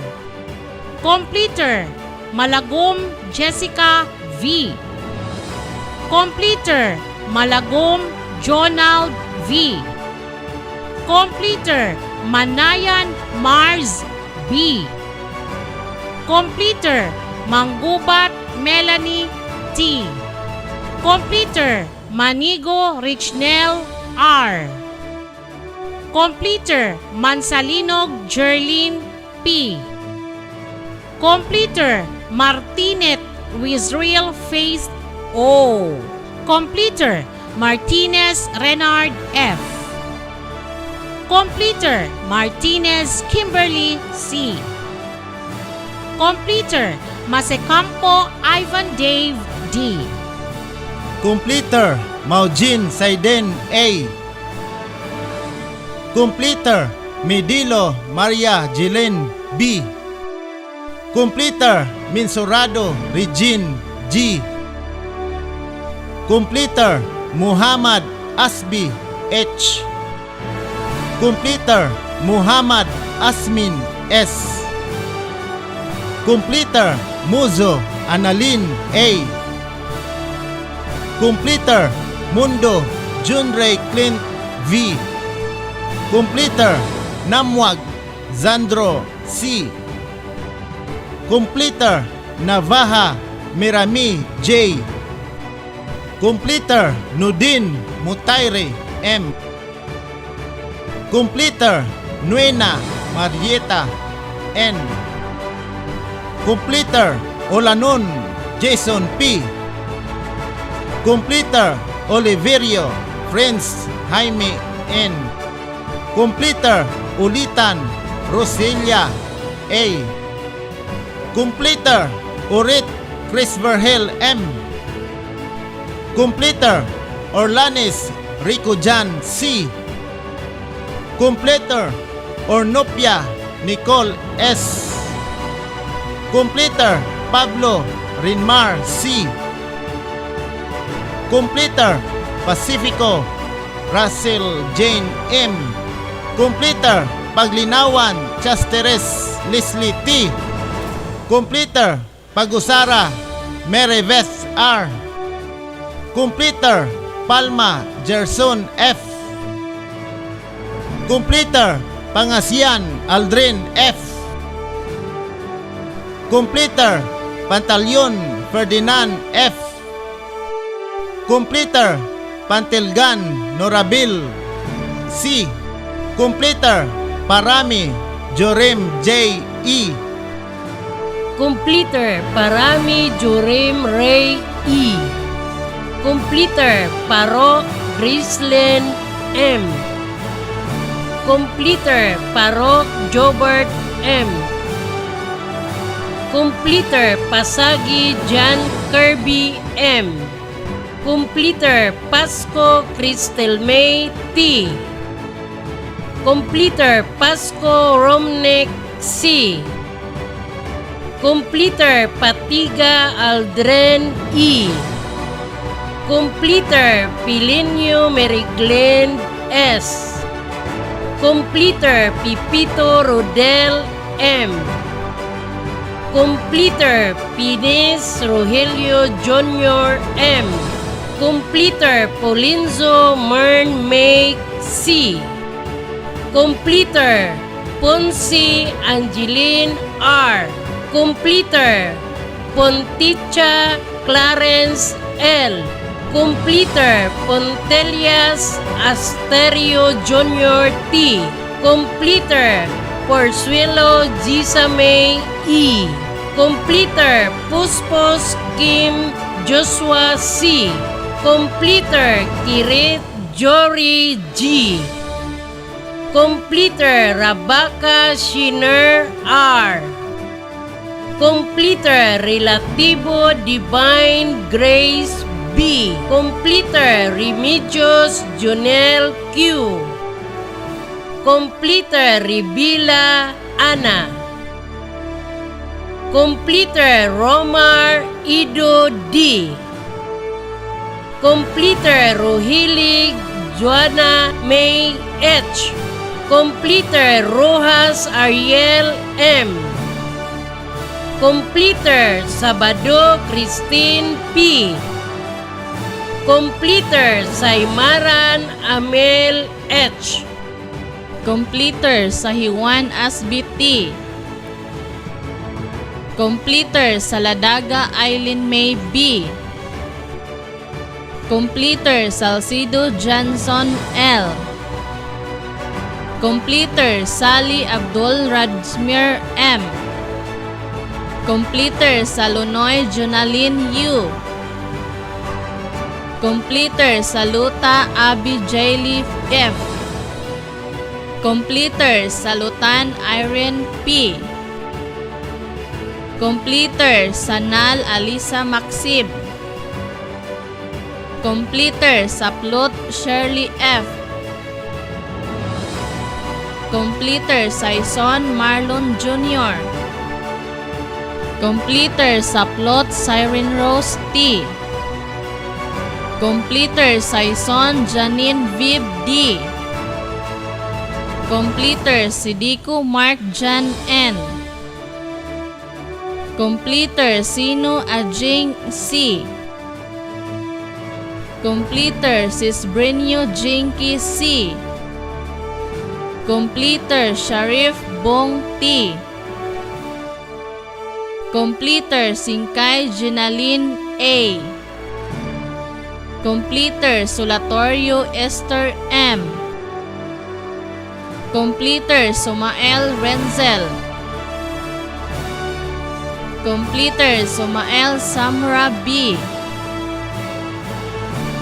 Completer Malagom Jessica V. Completer Malagom Jonald V. Completer Manayan Mars B. Completer Manggubat Melanie T. Completer Manigo Richnel R. Completer Mansalinog Jerlyn P. Completer Martinet Wisrael Faith O. Completer Martinez Renard F. Completer Martinez Kimberly C. Completer Masecampo Ivan Dave D. Completer Maujin Saiden A. Completer Medilo Maria Jelen B. Completer Minsurado Regine G. Completer Muhammad Asbi H. Completer Muhammad Asmin S. Completer Muzo Analin A. Completer Mundo Junray Clint V. Completer Namwag Zandro C. Completer Navaha Mirami J. Completer Nudin Mutaire M. Completer Nuena Marieta N. Completer Olanon Jason P. Completer Oliverio Friends Jaime N. Completer Ulitan Roselia A. Completer Urit Chris Verhel M. Completer Orlanes Rico Jan C. Completer Ornopia Nicole S. Completer Pablo Rinmar C. Completer Pacifico Russell Jane M. Completer Paglinawan Chasteres Leslie T. Completer Pagusara Mereveth R. Completer Palma Gerson F. Completer Pangasian Aldrin F. Completer Pantalyon Ferdinand F. Completer Pantilgan Norabil C. Completer Parami Jorim J. E. Completer Parami Jorim Ray E. Completer Paro Grislin M. Completer Paro Jobert M. Completer Pasagi Jan Kirby M. Completer Pasco Crystal May T. Completer Pasco Romnek C. Completer Patiga Aldren E. Completer Pilinio Meriglen S. Completer Pipito Rodel M. Completer Pines Rogelio Jr. M. Completer Polinzo Mern May C. Completer Ponce Angeline R. Completer Ponticha Clarence L. Completer Pontelias Asterio Jr. T. Completer Porzuelo Gisame E. Completer Puspos Kim Joshua C. Completer Kirit Jory G. Completer Rabaka Shiner R. Completer Relativo Divine Grace B. Completer Remedios Jonel Q. Completer Ribila Ana. Completer Romar Ido D. Completer Rohilig Joanna May H. Completer Rojas Ariel M. Completer Sabado Christine P. Completer Saimaran Amel H. Completer Sahiwan Asbiti. Completer Saladaga Eileen May B. Completer Salcido Johnson L. Completer Sally Abdul Rajmir M. Completer Salunoy Jonalyn U. Completer Saluta Abi Jailif F. Completer Salutan Irene P. Completer Sanal Alisa Maxib. Completer Saplot Shirley F. Completer Saison Marlon Jr. Completer Saplot Siren Rose T. Completer Saison Janine Vib D. Completer Sidiko Mark Jan N. Completer Sino Ajing C. Completer Sisbrenyo Jinky C. Completer Sharif Bong T. Completer Singkay Ginaline A. Completer Solatorio Esther M. Completer Somael Renzel. Completer Somael Samra B.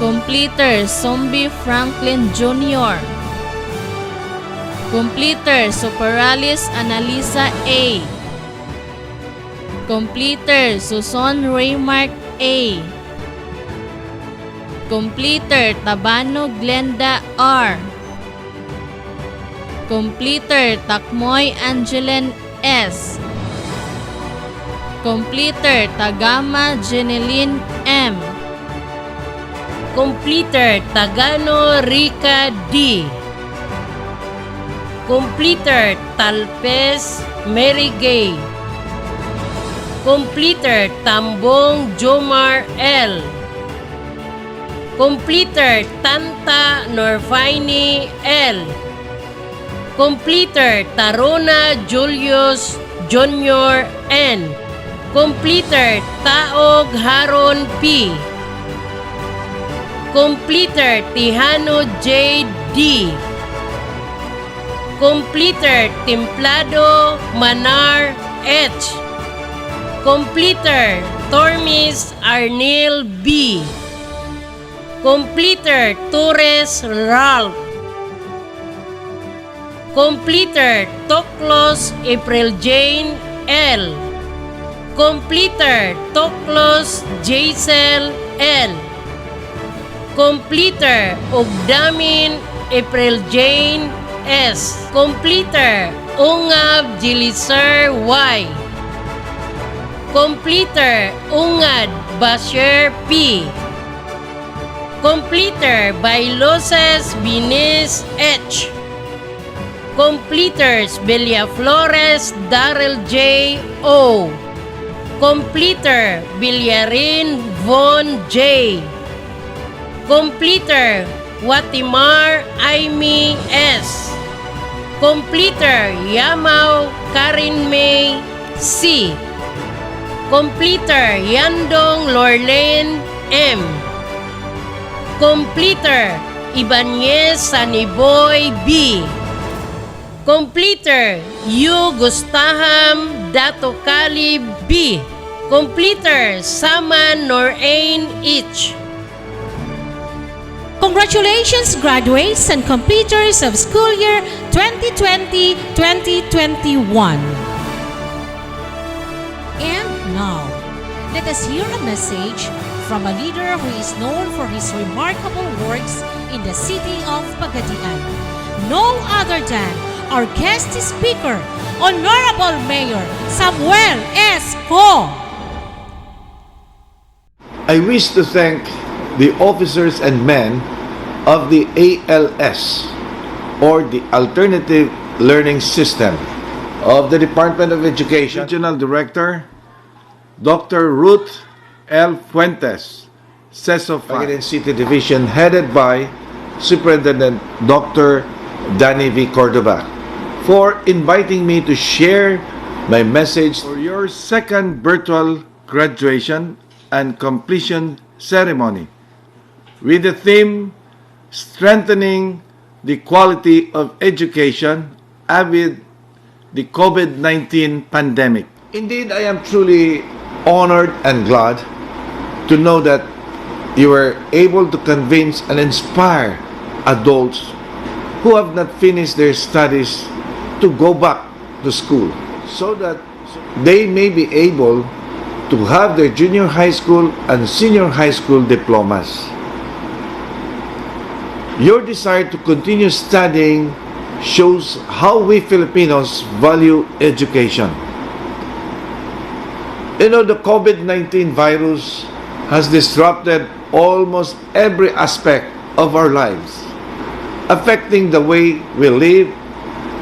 Completer Zombie Franklin Jr. Completer Superalis Analisa A. Completer Suson Raymark A. Completer Tabano Glenda R. Completer Takmoy Angelen S. Completer Tagama Jeneline M. Completer Tagano Rica D. Completer Talpes Mary Gay. Completer Tambong Jomar L. Completer Tanta Norfaini L. Completer Taruna Julius Jr. N. Completer Taog Haron P. Completer Tihano J. D. Completer Templado Manar H. Completer Tormis Arnil B. Completer Torres Ralph. Completer Toklos April Jane L. Completer Toklos Jaisel L. Completer Ogdamin April Jane S. Completer Ungab Jiliser Y. Completer Ungad Basher P. Completer Bailoses Bines H. Completers Belia Flores Darrell J. O. Completer Villarin Von J. Completer Watimar Aimee S. Completer Yamau Karin May C. Completer Yandong Lorraine M. Completer Ibanez Saniboy B. Completer Yu Gustaham Dato Kalib B. Completer Saman Norain H. Congratulations, graduates and completers of school year 2020-2021. And now, let us hear a message from a leader who is known for his remarkable works in the city of Pagadian. No other than our guest speaker, Honorable Mayor Samuel S. Ko. I wish to thank the officers and men of the ALS, or the Alternative Learning System of the Department of Education. Regional Director, Dr. Ruth L. Fuentes, CESO Pagadian City Division, headed by Superintendent Dr. Danny V. Cordova, for inviting me to share my message for your second virtual graduation and completion ceremony with the theme Strengthening the Quality of Education amid the COVID-19 pandemic. Indeed, I am truly honored and glad to know that you were able to convince and inspire adults who have not finished their studies to go back to school so that they may be able to have their junior high school and senior high school diplomas. Your desire to continue studying shows how we Filipinos value education. You know, the COVID-19 virus has disrupted almost every aspect of our lives, affecting the way we live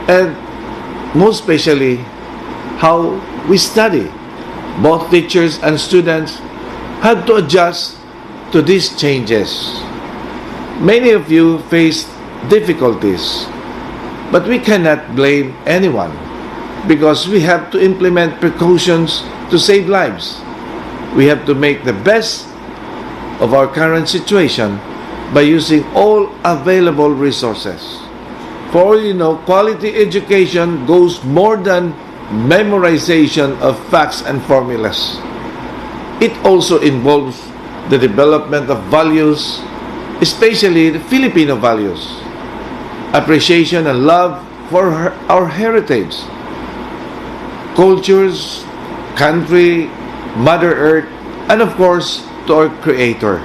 and most especially how we study. Both teachers and students had to adjust to these changes. Many of you faced difficulties, but we cannot blame anyone because we have to implement precautions to save lives. We have to make the best of our current situation by using all available resources. For all you know, quality education goes more than memorization of facts and formulas. It also involves the development of values, especially the Filipino values, appreciation and love for our heritage, cultures, country, Mother Earth, and of course, to our Creator.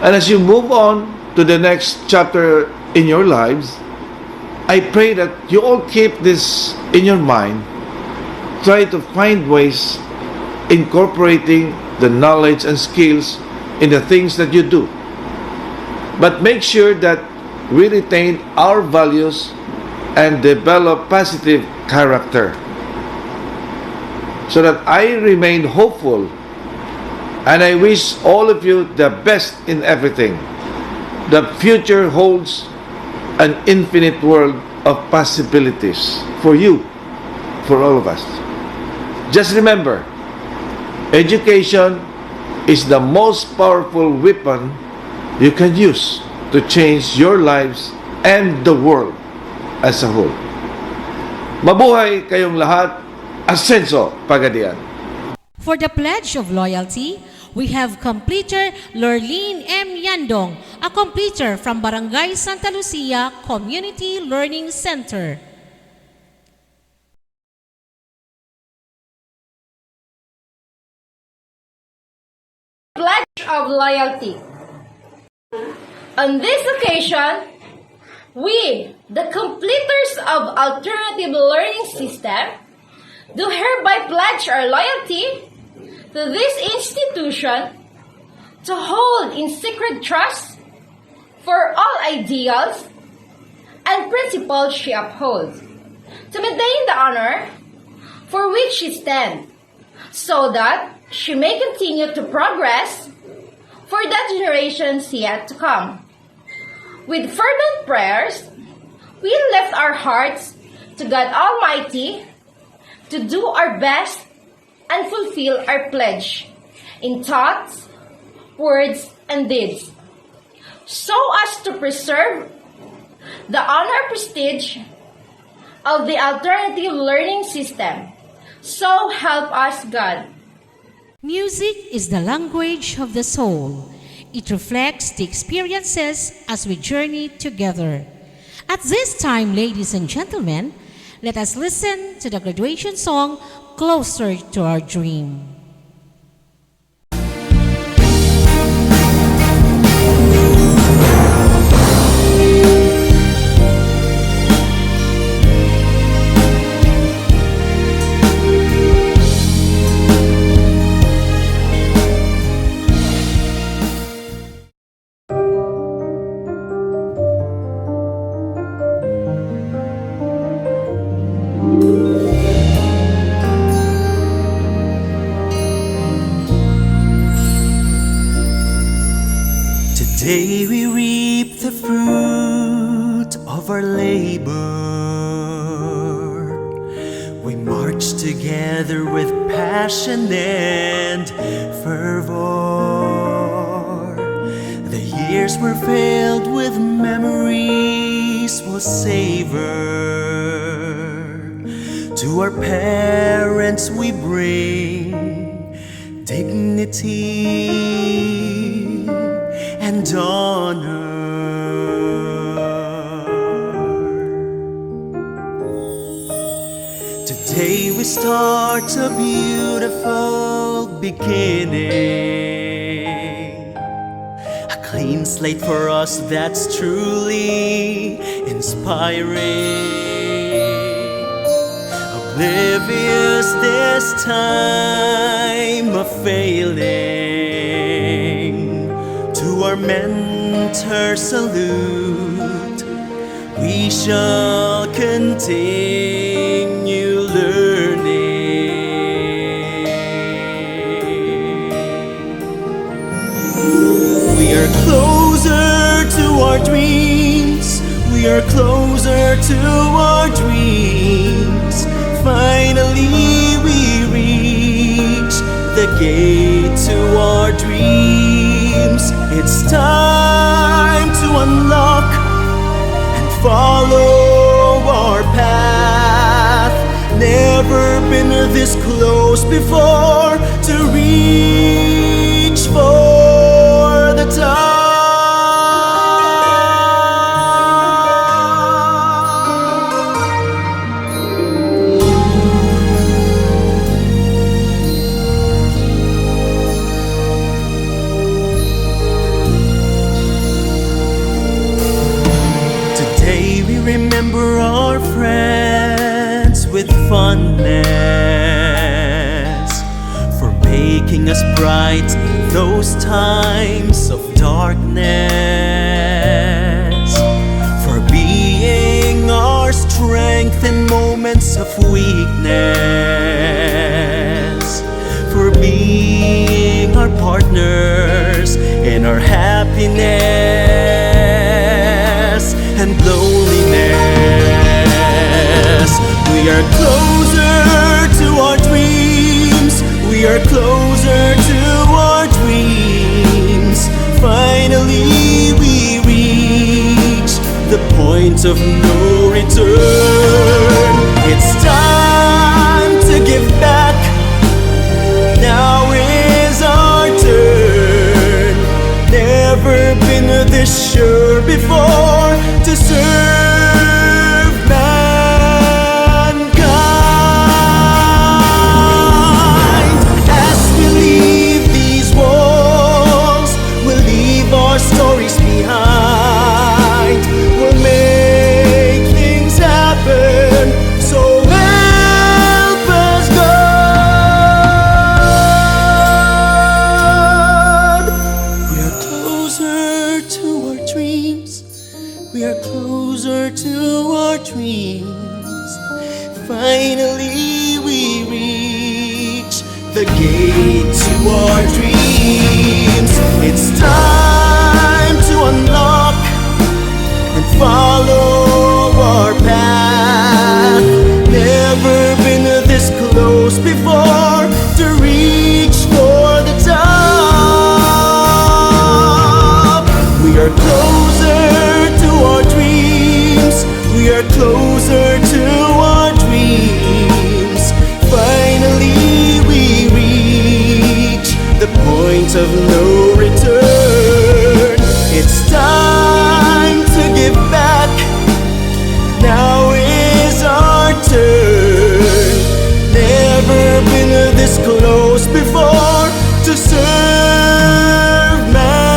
And as you move on to the next chapter in your lives, I pray that you all keep this in your mind. Try to find ways incorporating the knowledge and skills in the things that you do. But make sure that we retain our values and develop positive character, so that I remain hopeful, and I wish all of you the best in everything. The future holds an infinite world of possibilities for you, for all of us. Just remember, education is the most powerful weapon you can use to change your lives and the world as a whole. Mabuhay kayong lahat. Ascenso, Pagadian. For the Pledge of Loyalty, we have completer Lorleen M. Yandong, a completer from Barangay Santa Lucia Community Learning Center. Pledge of Loyalty. On this occasion, we, the completers of Alternative Learning System, do hereby pledge our loyalty to this institution, to hold in sacred trust for all ideals and principles she upholds, to maintain the honor for which she stands, so that she may continue to progress for the generations yet to come. With fervent prayers, we lift our hearts to God Almighty to do our best and fulfill our pledge in thoughts, words, and deeds, so as to preserve the honor prestige of the alternative learning system. So help us God. Music is the language of the soul. It reflects the experiences as we journey together. At this time, ladies and gentlemen, let us listen to the graduation song, Closer to Our Dream. Today we reap the fruit of our labor. We march together with passion and fervor. The years were filled with memories we'll savor. To our parents we bring dignity and honor. Today we start a beautiful beginning, a clean slate for us that's truly inspiring. Oblivious this time of failing, to our mentor salute, we shall continue learning. We are closer to our dreams, we are closer to our dreams. Finally we reach the gate to our dreams. It's time to unlock and follow our path. Never been this close before to reach for the top. Remember our friends with fondness, for making us bright those times of darkness, for being our strength in moments of weakness, for being our partners in our happiness and loneliness. are closer to our dreams. We are closer to our dreams. Finally we reach the point of no return. It's time to give back. Now is our turn. Never been this sure before to serve mankind. As we leave these walls, we'll leave our stories behind. We'll make things happen, so help us God. We are closer to our dreams. We are closer to our dreams. Finally we reach the gate to our dreams. It's time to unlock and follow our path. Never been this close before to reach for the top. We are closer to our dreams. We are closer to our dreams. Finally we reach the point of no return. It's time to give back. Now is our turn. Never been this close before to serve mankind.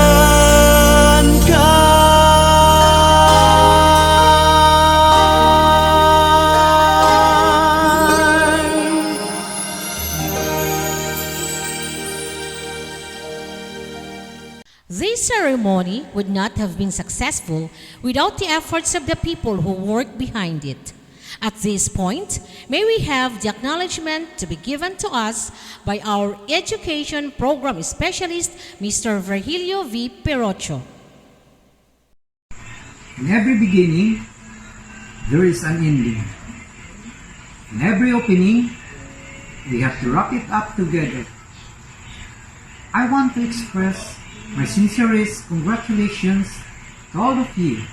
This ceremony would not have been successful without the efforts of the people who worked behind it. At this point, may we have the acknowledgement to be given to us by our education program specialist, Mr. Virgilio V. Perocho. In every beginning, there is an ending. In every opening, we have to wrap it up together. I want to express my sincerest congratulations to all of you,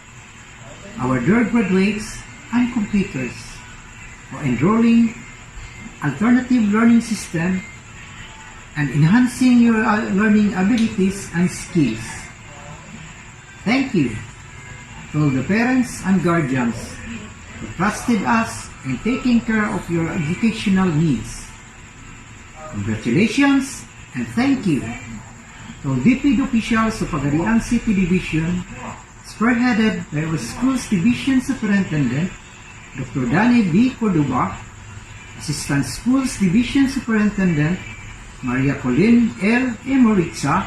our dear graduates and completers, for enrolling alternative learning system and enhancing your learning abilities and skills. Thank you to all the parents and guardians who trusted us in taking care of your educational needs. Congratulations and thank you to all DPD officials of Pagadian City Division, spearheaded by our school's Division Superintendent, Dr. Danny B. Cordoba, Assistant Schools Division Superintendent, Maria Colin L. Emoriza,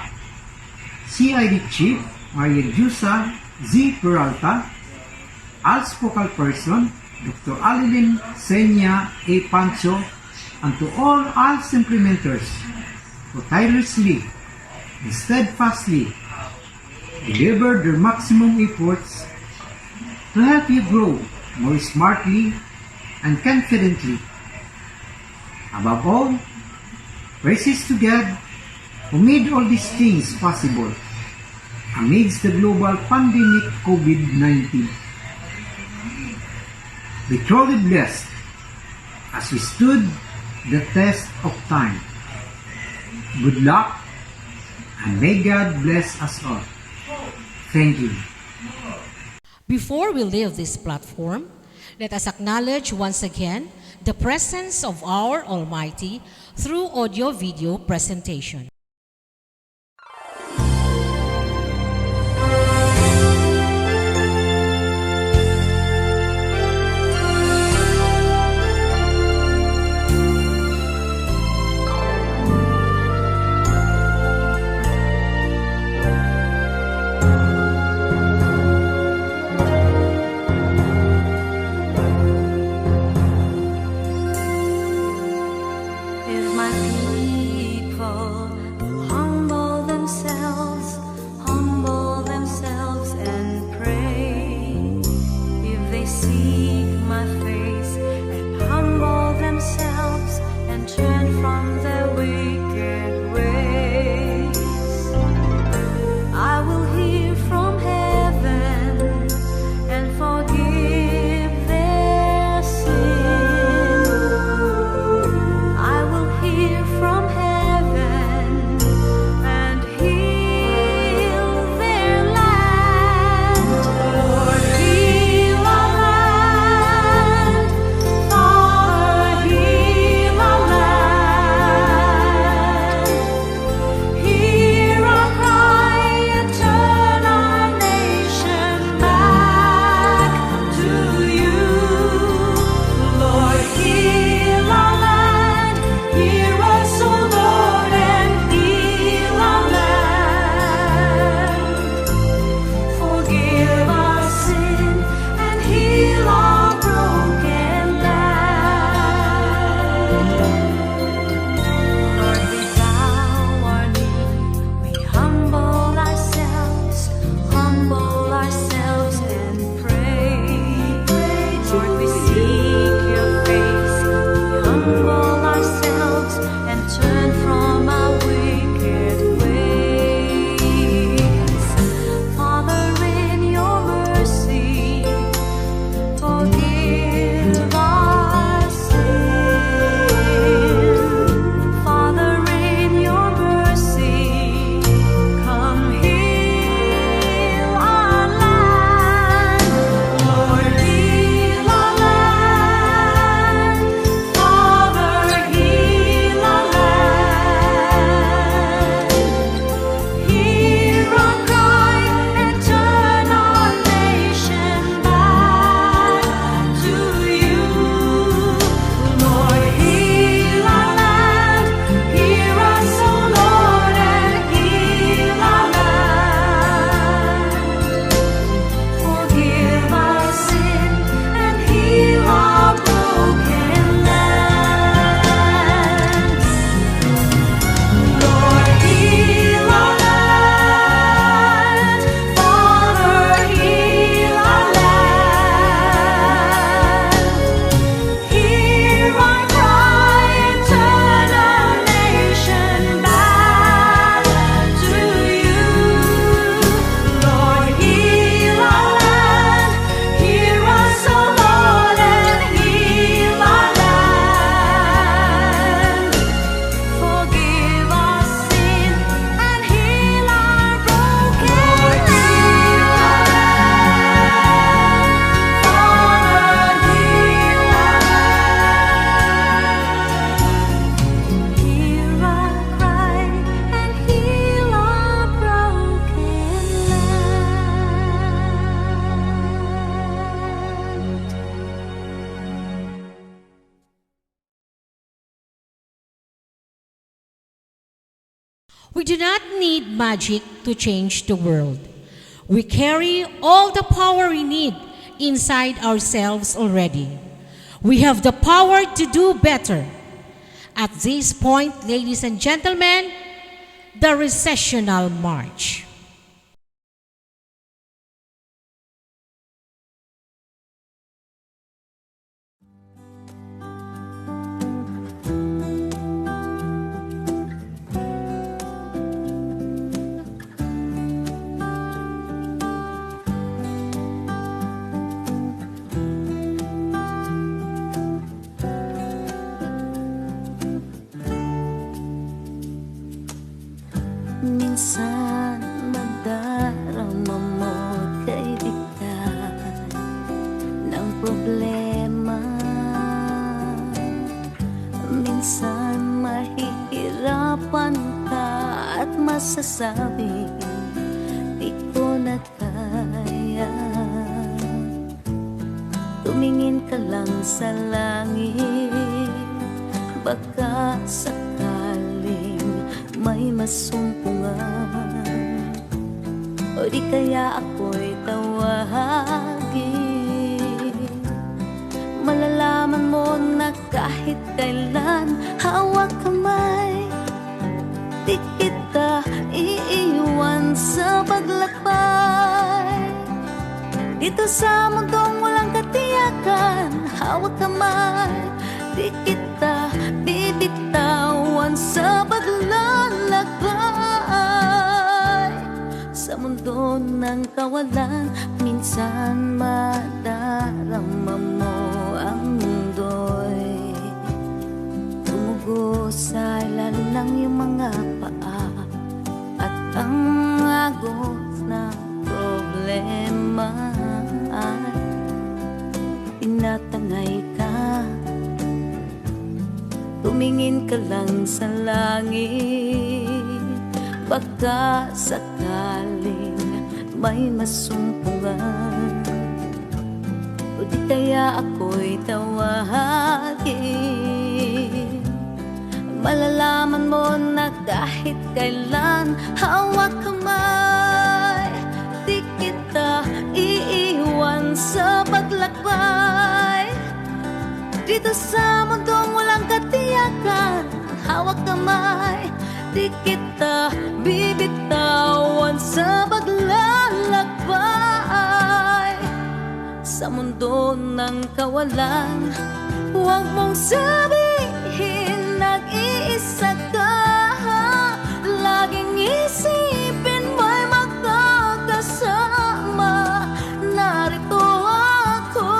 CID Chief, Maria Jusa Z. Peralta, ALS Focal Person, Dr. Alilin Senya A. Pancho, and to all ALS implementers who tirelessly and steadfastly deliver their maximum efforts to help you grow more smartly and confidently. Above all, praises to God who made all these things possible amidst the global pandemic COVID-19. We truly blessed as we stood the test of time. Good luck and may God bless us all. Thank you. Before we leave this platform, let us acknowledge once again the presence of our Almighty through audio-video presentation. If my people We do not need magic to change the world. We carry all the power we need inside ourselves already. We have the power to do better. At this point, ladies and gentlemen, the recessional march. Minsan madarama mo kay bigtan ng problema. Minsan mahihirapan ka at masasabi di ko na kaya. Tumingin ka lang sa langit, baka sakaling may masumpungan, o di kaya ako'y tawagin. Malalaman mo na kahit kailan hawak kamay, di kita iiwan sa paglakbay. Dito sa mundong walang katiyakan, hawak kamay, di kita bibitawan sa paglalakbay. Sa mundo ng kawalan, minsan madarama mo ang mundo'y tumugo sa ilalim ng iyong mga paa, at ang agos ng problema ay tinatangay ka. Tumingin ka lang sa langit, baka sakaling may masumpungan, o di kaya ako'y tawagin. Malalaman mo na kahit kailan hawak kamay, di kita iiwan sa paglakbay. Dito sa mundong walang katiyakan, hawak kamay, di kita bibitawan sa paglalakbay. Sa mundo ng kawalan, huwag mong sabihin nag-iisa ka. Laging isipin mo'y magkakasama. Narito ako,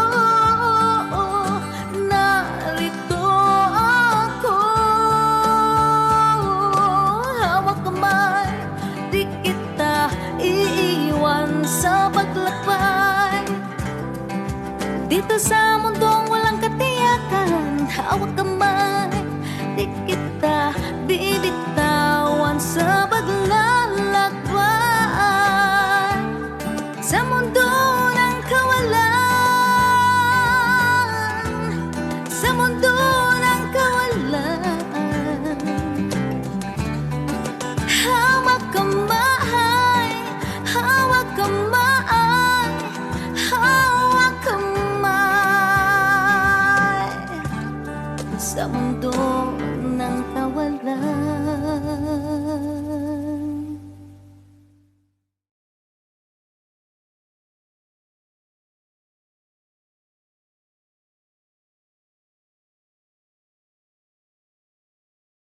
narito ako. Hawak kamay, di kita iiwan sa paglakbay. Dito sa mundong walang katiyakan, hawak kamay, di kita bibitawan sa paglalakbay. Sa mundo ng kawalan, sa mundo ng kawalan, hawak kamay, hawak kamay, hawak kamay. Sa mundo ng kawalan,